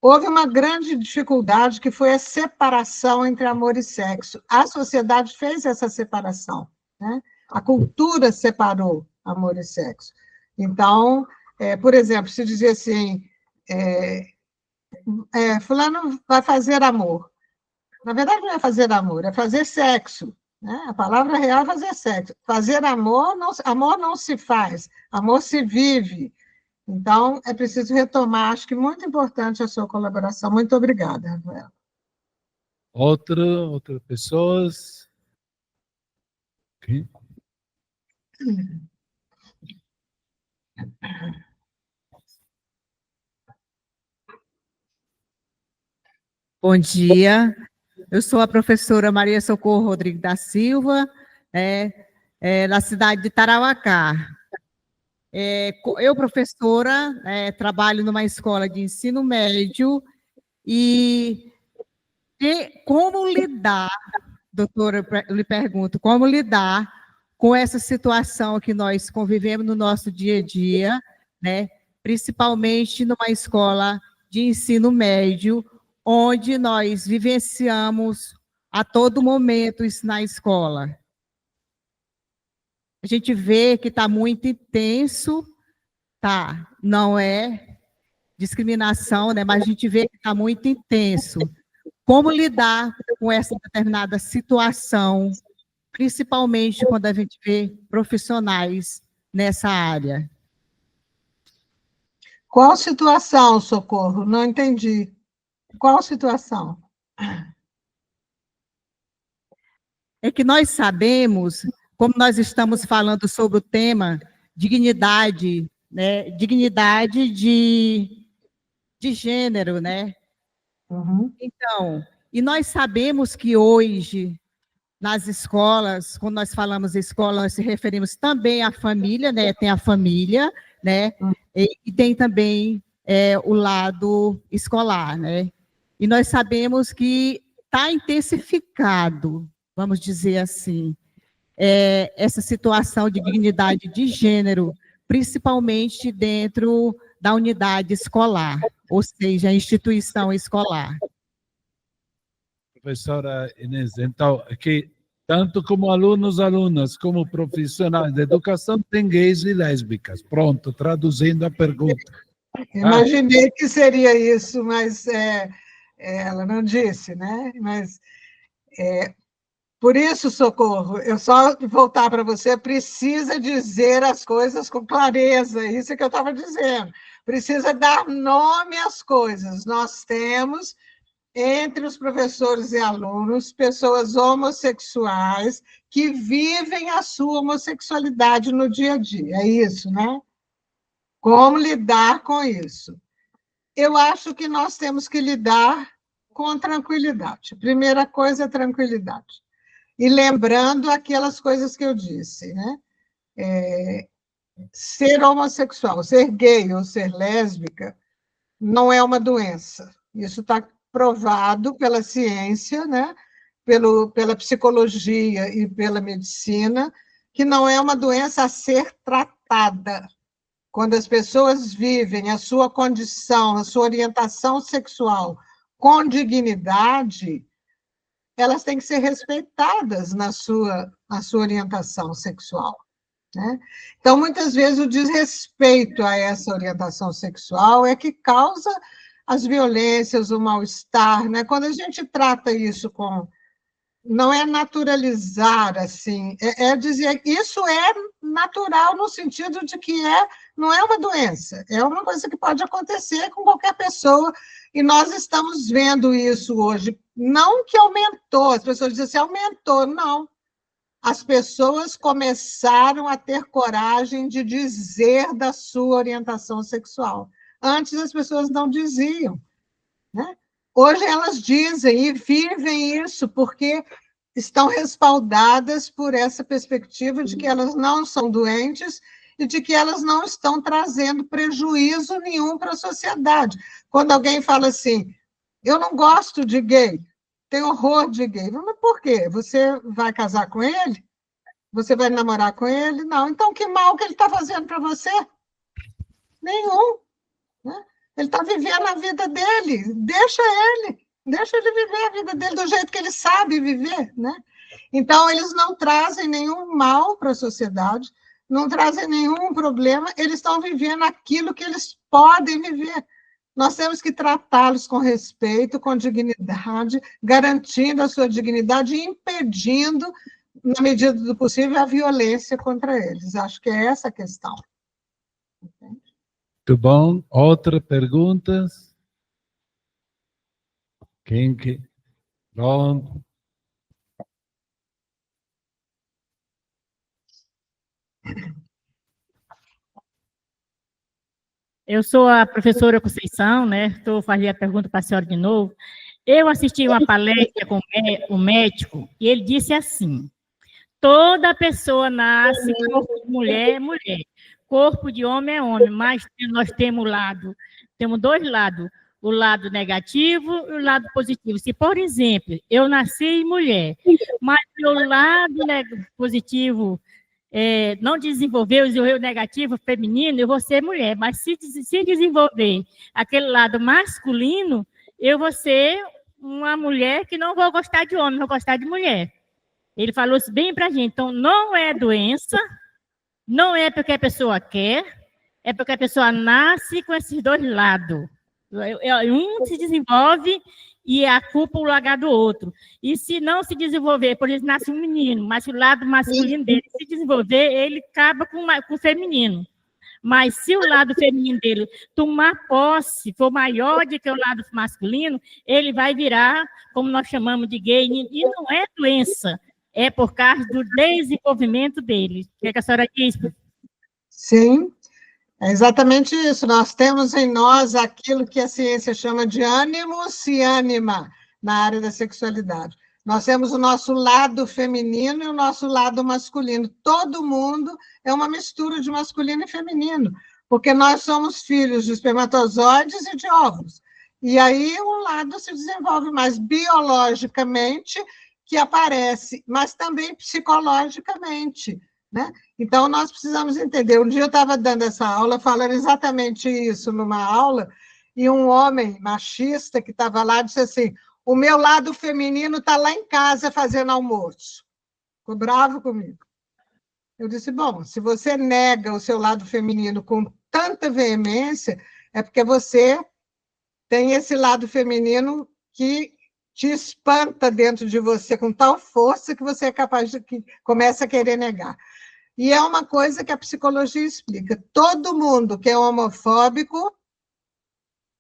Houve uma grande dificuldade que foi a separação entre amor e sexo. A sociedade fez essa separação, né? A cultura separou amor e sexo. Então, por exemplo, se dizer assim, fulano vai fazer amor. Na verdade, não é fazer amor, é fazer sexo. Né? A palavra real é fazer sexo. Fazer amor não se faz, amor se vive. Então, é preciso retomar, acho que muito importante a sua colaboração. Muito obrigada, Rafaela. Outras pessoas? Okay. Bom dia, eu sou a professora Maria Socorro Rodrigues da Silva, da cidade de Tarauacá. Eu, professora, trabalho numa escola de ensino médio e como lidar doutora, eu lhe pergunto, como lidar com essa situação que nós convivemos no nosso dia a dia, né? Principalmente numa escola de ensino médio, onde nós vivenciamos a todo momento isso na escola. A gente vê que está muito intenso, tá? Não é discriminação, né? Mas a gente vê que está muito intenso. Como lidar com essa determinada situação, principalmente quando a gente vê profissionais nessa área? Qual situação, Socorro? Não entendi. Qual situação? É que nós sabemos, como nós estamos falando sobre o tema dignidade, né? Dignidade de gênero, né? Uhum. Então, e nós sabemos que hoje, nas escolas, quando nós falamos escola, nós se referimos também à família, né? Tem a família, né? E tem também o lado escolar, né? E nós sabemos que está intensificado, vamos dizer assim, essa situação de dignidade de gênero, principalmente dentro da unidade escolar, ou seja, a instituição escolar. Professora Inês, então, que tanto como alunos, alunas, como profissionais de educação, tem gays e lésbicas. Pronto, traduzindo a pergunta. Imaginei que seria isso, mas ela não disse, né? Mas, por isso, Socorro, eu só voltar para você, precisa dizer as coisas com clareza, isso é que eu estava dizendo. Precisa dar nome às coisas. Nós temos, entre os professores e alunos, pessoas homossexuais que vivem a sua homossexualidade no dia a dia. É isso, né? Como lidar com isso? Eu acho que nós temos que lidar com tranquilidade. Primeira coisa é tranquilidade. E lembrando aquelas coisas que eu disse, né? Ser homossexual, ser gay ou ser lésbica não é uma doença. Isso está provado pela ciência, né? Pela psicologia e pela medicina, que não é uma doença a ser tratada. Quando as pessoas vivem a sua condição, a sua orientação sexual com dignidade, elas têm que ser respeitadas na sua orientação sexual, né? Então, muitas vezes, o desrespeito a essa orientação sexual é que causa as violências, o mal-estar, né? Quando a gente trata isso com... Não é naturalizar, assim, é dizer que isso é natural no sentido de que não é uma doença, é uma coisa que pode acontecer com qualquer pessoa, e nós estamos vendo isso hoje. Não que aumentou, as pessoas dizem assim, aumentou, não. As pessoas começaram a ter coragem de dizer da sua orientação sexual. Antes as pessoas não diziam, né? Hoje elas dizem e vivem isso porque estão respaldadas por essa perspectiva de que elas não são doentes e de que elas não estão trazendo prejuízo nenhum para a sociedade. Quando alguém fala assim, eu não gosto de gay, tenho horror de gay, mas por quê? Você vai casar com ele? Você vai namorar com ele? Não. Então, que mal que ele está fazendo para você? Nenhum, né? Ele está vivendo a vida dele, deixa ele viver a vida dele do jeito que ele sabe viver, né? Então, eles não trazem nenhum mal para a sociedade, não trazem nenhum problema, eles estão vivendo aquilo que eles podem viver. Nós temos que tratá-los com respeito, com dignidade, garantindo a sua dignidade e impedindo, na medida do possível, a violência contra eles. Acho que é essa a questão. Muito bom. Outras perguntas? Quem que... Pronto. Eu sou a professora Conceição, né? Estou fazendo a pergunta para a senhora de novo. Eu assisti uma palestra com o médico e ele disse assim: toda pessoa nasce, corpo de mulher é mulher, corpo de homem é homem, mas nós temos dois lados, o lado negativo e o lado positivo. Se, por exemplo, eu nasci mulher, mas o lado positivo não desenvolveu o negativo feminino, eu vou ser mulher. Mas se desenvolver aquele lado masculino, eu vou ser uma mulher que não vou gostar de homem, vou gostar de mulher. Ele falou isso bem para a gente. Então, não é doença, não é porque a pessoa quer, é porque a pessoa nasce com esses dois lados. Um se desenvolve e a culpa o lugar do outro. E se não se desenvolver, por exemplo, nasce um menino, mas o lado masculino dele se desenvolver, ele acaba com o feminino. Mas se o lado feminino dele tomar posse, for maior do que o lado masculino, ele vai virar, como nós chamamos de gay, e não é doença, é por causa do desenvolvimento dele. O que a senhora diz? Sim, é exatamente isso. Nós temos em nós aquilo que a ciência chama de ânimos e ânima na área da sexualidade. Nós temos o nosso lado feminino e o nosso lado masculino. Todo mundo é uma mistura de masculino e feminino, porque nós somos filhos de espermatozoides e de óvulos. E aí um lado se desenvolve mais biologicamente, que aparece, mas também psicologicamente, né? Então, nós precisamos entender. Um dia eu estava dando essa aula, falando exatamente isso numa aula, e um homem machista que estava lá disse assim: o meu lado feminino está lá em casa fazendo almoço. Ficou bravo comigo. Eu disse, bom, se você nega o seu lado feminino com tanta veemência, é porque você tem esse lado feminino que te espanta dentro de você com tal força que você é capaz de que começa a querer negar. E é uma coisa que a psicologia explica. Todo mundo que é homofóbico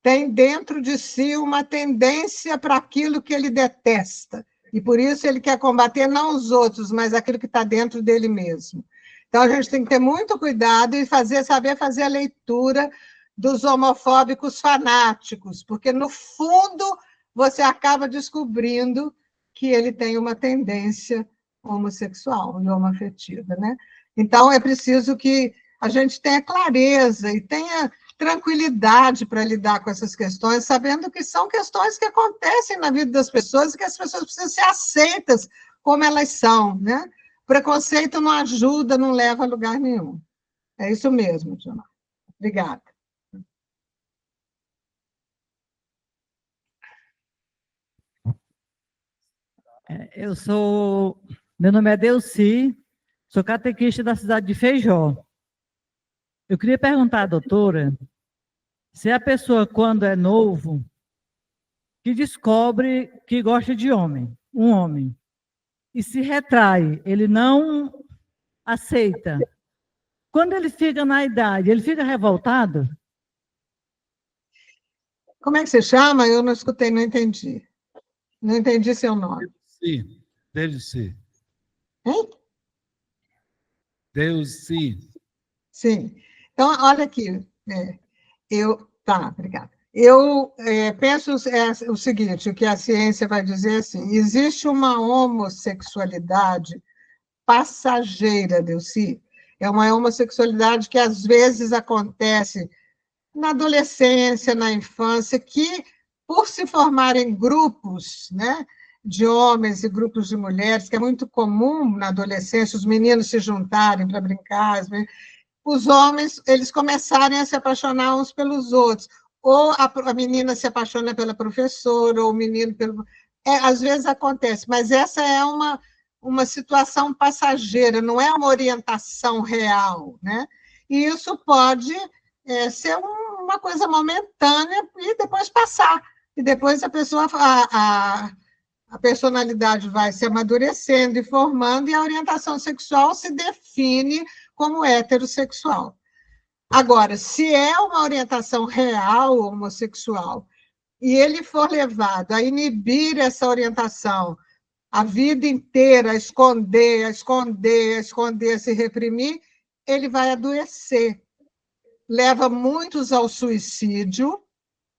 tem dentro de si uma tendência para aquilo que ele detesta. E por isso ele quer combater não os outros, mas aquilo que está dentro dele mesmo. Então, a gente tem que ter muito cuidado e saber fazer a leitura dos homofóbicos fanáticos, porque, no fundo, você acaba descobrindo que ele tem uma tendência homossexual e homoafetiva, né? Então, é preciso que a gente tenha clareza e tenha tranquilidade para lidar com essas questões, sabendo que são questões que acontecem na vida das pessoas e que as pessoas precisam ser aceitas como elas são, né? Preconceito não ajuda, não leva a lugar nenhum. É isso mesmo, Dionara. Obrigada. Meu nome é Delci, sou catequista da cidade de Feijó. Eu queria perguntar à doutora se a pessoa, quando é novo, que descobre que gosta de homem, um homem, e se retrai, ele não aceita. Quando ele fica na idade, ele fica revoltado? Como é que você chama? Eu não escutei, não entendi. Não entendi seu nome. Sim, Delci. Hein? Delci. Sim. Então, olha aqui. Tá, obrigada. Eu penso o seguinte, o que a ciência vai dizer assim, existe uma homossexualidade passageira, Delci. É uma homossexualidade que às vezes acontece na adolescência, na infância, que, por se formarem grupos, né, de homens e grupos de mulheres, que é muito comum na adolescência, os meninos se juntarem para brincar, os homens eles começarem a se apaixonar uns pelos outros, ou a menina se apaixona pela professora, ou o menino pelo... às vezes acontece, mas essa é uma situação passageira, não é uma orientação real, né? E isso pode ser uma coisa momentânea e depois passar. E depois a pessoa, a personalidade vai se amadurecendo e formando, e a orientação sexual se define como heterossexual. Agora, se é uma orientação real homossexual, e ele for levado a inibir essa orientação a vida inteira, a esconder, a se reprimir, ele vai adoecer. Leva muitos ao suicídio,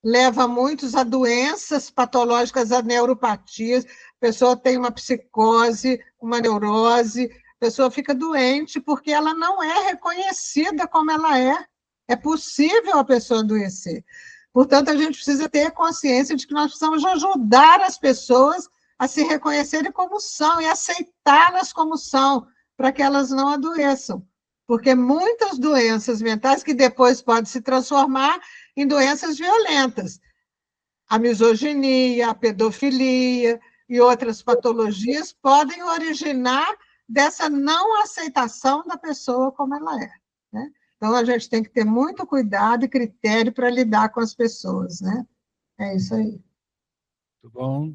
leva muitos a doenças patológicas, a neuropatias, a pessoa tem uma psicose, uma neurose, a pessoa fica doente porque ela não é reconhecida como ela é. É possível a pessoa adoecer. Portanto, a gente precisa ter consciência de que nós precisamos ajudar as pessoas a se reconhecerem como são e aceitá-las como são, para que elas não adoeçam. Porque muitas doenças mentais que depois podem se transformar em doenças violentas. A misoginia, a pedofilia e outras patologias podem originar dessa não aceitação da pessoa como ela é, né? Então, a gente tem que ter muito cuidado e critério para lidar com as pessoas, né? É isso aí. Muito bom.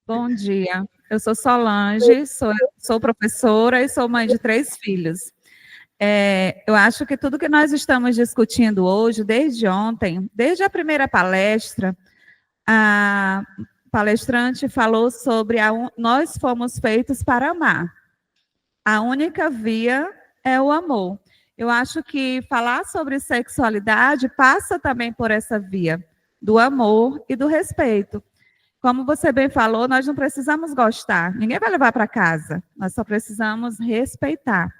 Bom dia, eu sou Solange, sou professora e sou mãe de 3 filhos. Eu acho que tudo que nós estamos discutindo hoje, desde ontem, desde a primeira palestra, a palestrante falou sobre nós fomos feitos para amar. A única via é o amor. Eu acho que falar sobre sexualidade passa também por essa via do amor e do respeito. Como você bem falou, nós não precisamos gostar, ninguém vai levar para casa, nós só precisamos respeitar.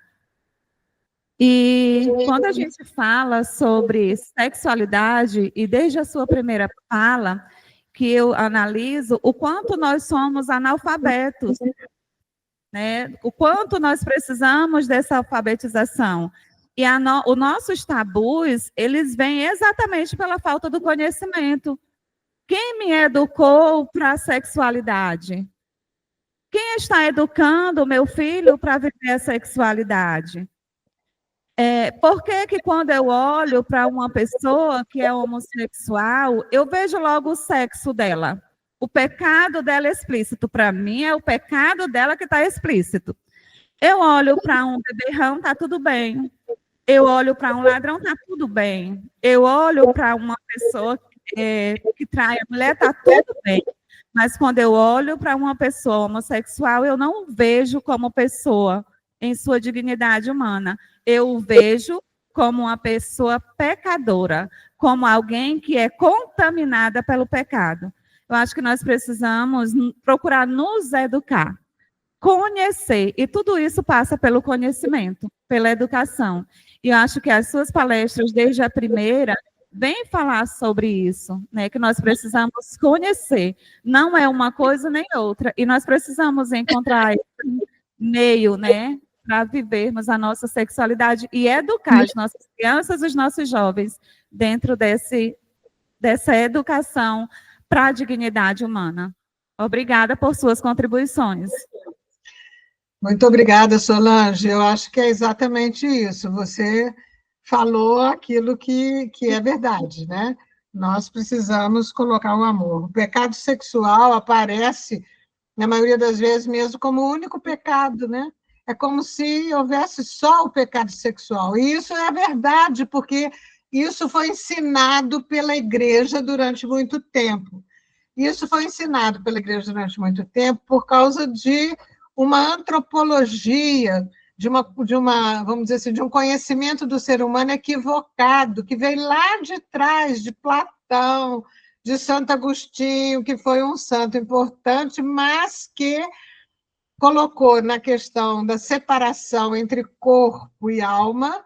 E quando a gente fala sobre sexualidade, e desde a sua primeira fala, que eu analiso o quanto nós somos analfabetos, né? O quanto nós precisamos dessa alfabetização. E os nossos tabus, eles vêm exatamente pela falta do conhecimento. Quem me educou para a sexualidade? Quem está educando o meu filho para viver a sexualidade? Por que quando eu olho para uma pessoa que é homossexual, eu vejo logo o sexo dela? O pecado dela é explícito. Para mim, é o pecado dela que está explícito. Eu olho para um beberrão, está tudo bem. Eu olho para um ladrão, está tudo bem. Eu olho para uma pessoa que trai a mulher, está tudo bem. Mas quando eu olho para uma pessoa homossexual, eu não vejo como pessoa em sua dignidade humana. Eu o vejo como uma pessoa pecadora, como alguém que é contaminada pelo pecado. Eu acho que nós precisamos procurar nos educar, conhecer, e tudo isso passa pelo conhecimento, pela educação. E eu acho que as suas palestras, desde a primeira, vêm falar sobre isso, né? Que nós precisamos conhecer, não é uma coisa nem outra, e nós precisamos encontrar esse meio, né? Para vivermos a nossa sexualidade e educar as nossas crianças, os nossos jovens, dentro dessa educação para a dignidade humana. Obrigada por suas contribuições. Muito obrigada, Solange. Eu acho que é exatamente isso. Você falou aquilo que é verdade, né? Nós precisamos colocar o amor. O pecado sexual aparece, na maioria das vezes, mesmo como o único pecado, né? É como se houvesse só o pecado sexual. E isso é verdade, porque isso foi ensinado pela igreja durante muito tempo. Isso foi ensinado pela igreja durante muito tempo por causa de uma antropologia, de uma, vamos dizer assim, de um conhecimento do ser humano equivocado, que veio lá de trás, de Platão, de Santo Agostinho, que foi um santo importante, mas que colocou na questão da separação entre corpo e alma,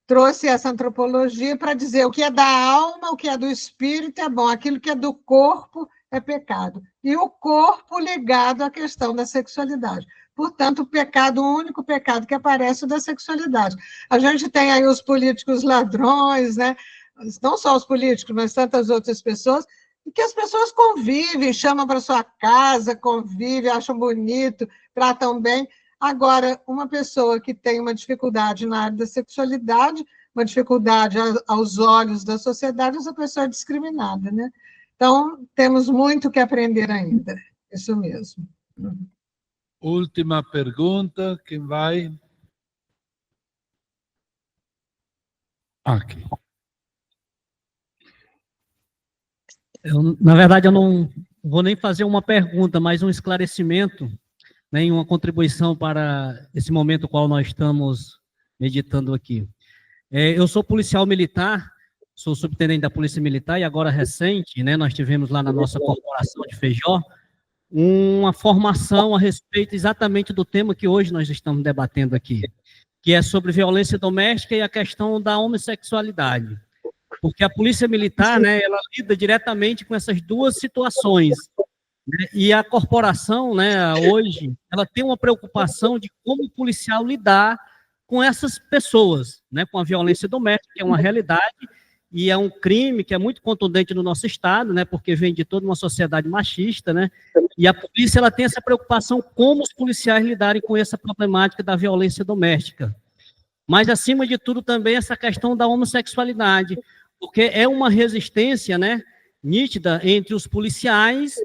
trouxe essa antropologia para dizer o que é da alma, o que é do espírito é bom, aquilo que é do corpo é pecado. E o corpo ligado à questão da sexualidade. Portanto, o pecado, o único pecado que aparece é o da sexualidade. A gente tem aí os políticos ladrões, né? Não só os políticos, mas tantas outras pessoas, e que as pessoas convivem, chamam para sua casa, convivem, acham bonito, tratam bem. Agora, uma pessoa que tem uma dificuldade na área da sexualidade, uma dificuldade aos olhos da sociedade, essa pessoa é discriminada, né? Então, temos muito que aprender ainda. Isso mesmo. Última pergunta, quem vai? Aqui. Na verdade, eu não vou nem fazer uma pergunta, mas um esclarecimento, né, e uma contribuição para esse momento qual nós estamos meditando aqui. Eu sou policial militar, sou subtenente da Polícia Militar, e agora recente, né, nós tivemos lá na nossa corporação de Feijó uma formação a respeito exatamente do tema que hoje nós estamos debatendo aqui. que é sobre violência doméstica e a questão da homossexualidade. Porque a Polícia Militar, né, ela lida diretamente com essas duas situações. Né, e a corporação, né, hoje, ela tem uma preocupação de como o policial lidar com essas pessoas, né, com a violência doméstica, que é uma realidade, e é um crime que é muito contundente no nosso estado, né, porque vem de toda uma sociedade machista, né, e a polícia ela tem essa preocupação como os policiais lidarem com essa problemática da violência doméstica. Mas, acima de tudo, também essa questão da homossexualidade, porque é uma resistência, né, nítida entre os policiais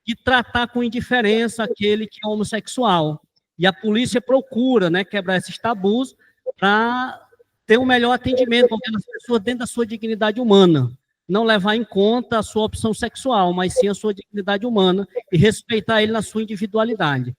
de tratar com indiferença aquele que é homossexual. E a polícia procura, né, quebrar esses tabus para ter um melhor atendimento com aquelas pessoas dentro da sua dignidade humana. Não levar em conta a sua opção sexual, mas sim a sua dignidade humana e respeitar ele na sua individualidade.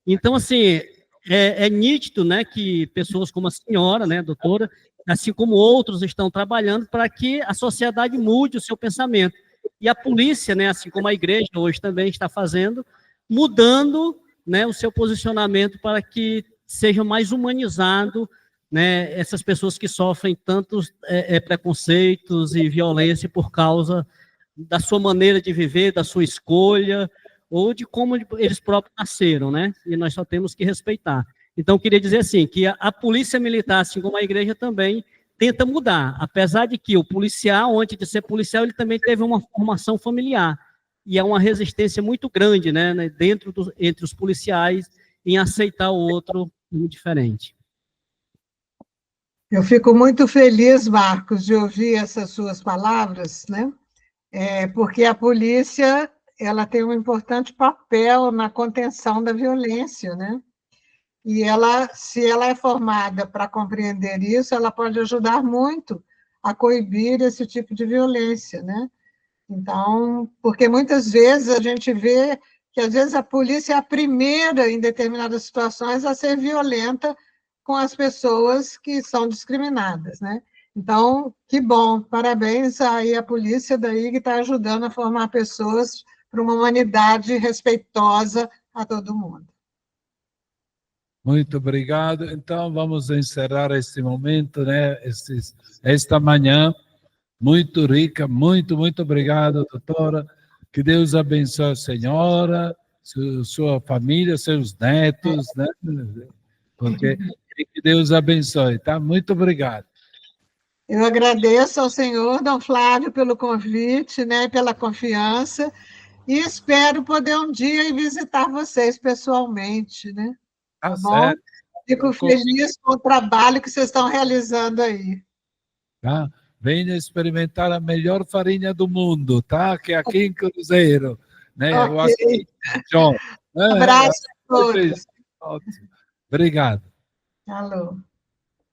Então, assim, é nítido, né, que pessoas como a senhora, né, doutora, assim como outros estão trabalhando para que a sociedade mude o seu pensamento. E a polícia, né, assim como a igreja hoje também está fazendo, mudando, né, o seu posicionamento para que seja mais humanizado, né, essas pessoas que sofrem tantos preconceitos e violência por causa da sua maneira de viver, da sua escolha, ou de como eles próprios nasceram, né? E nós só temos que respeitar. Então, eu queria dizer assim, que a polícia militar, assim como a igreja também, tenta mudar, apesar de que o policial, antes de ser policial, ele também teve uma formação familiar, e é uma resistência muito grande, né, entre os policiais, em aceitar o outro como diferente. Eu fico muito feliz, Marcos, de ouvir essas suas palavras, né? Porque a polícia ela tem um importante papel na contenção da violência, né? E ela, se ela é formada para compreender isso, ela pode ajudar muito a coibir esse tipo de violência, né? Então, porque muitas vezes a gente vê que às vezes a polícia é a primeira, em determinadas situações, a ser violenta com as pessoas que são discriminadas, né? Então, que bom, parabéns aí à polícia daí que está ajudando a formar pessoas para uma humanidade respeitosa a todo mundo. Muito obrigado. Então, vamos encerrar este momento, né? Esta manhã muito rica. Muito obrigado, doutora. Que Deus abençoe a senhora, sua família, seus netos, né? Porque que Deus abençoe, tá? Muito obrigado. Eu agradeço ao senhor, Dom Flávio, pelo convite, né, pela confiança, e espero poder um dia ir visitar vocês pessoalmente, né? Tá bom? Certo. Fico feliz com o trabalho que vocês estão realizando aí. Tá? Venha experimentar a melhor farinha do mundo, tá? Que é aqui em Cruzeiro, né? Okay. John, né? Abraço a todos. Ótimo. Obrigado. Alô.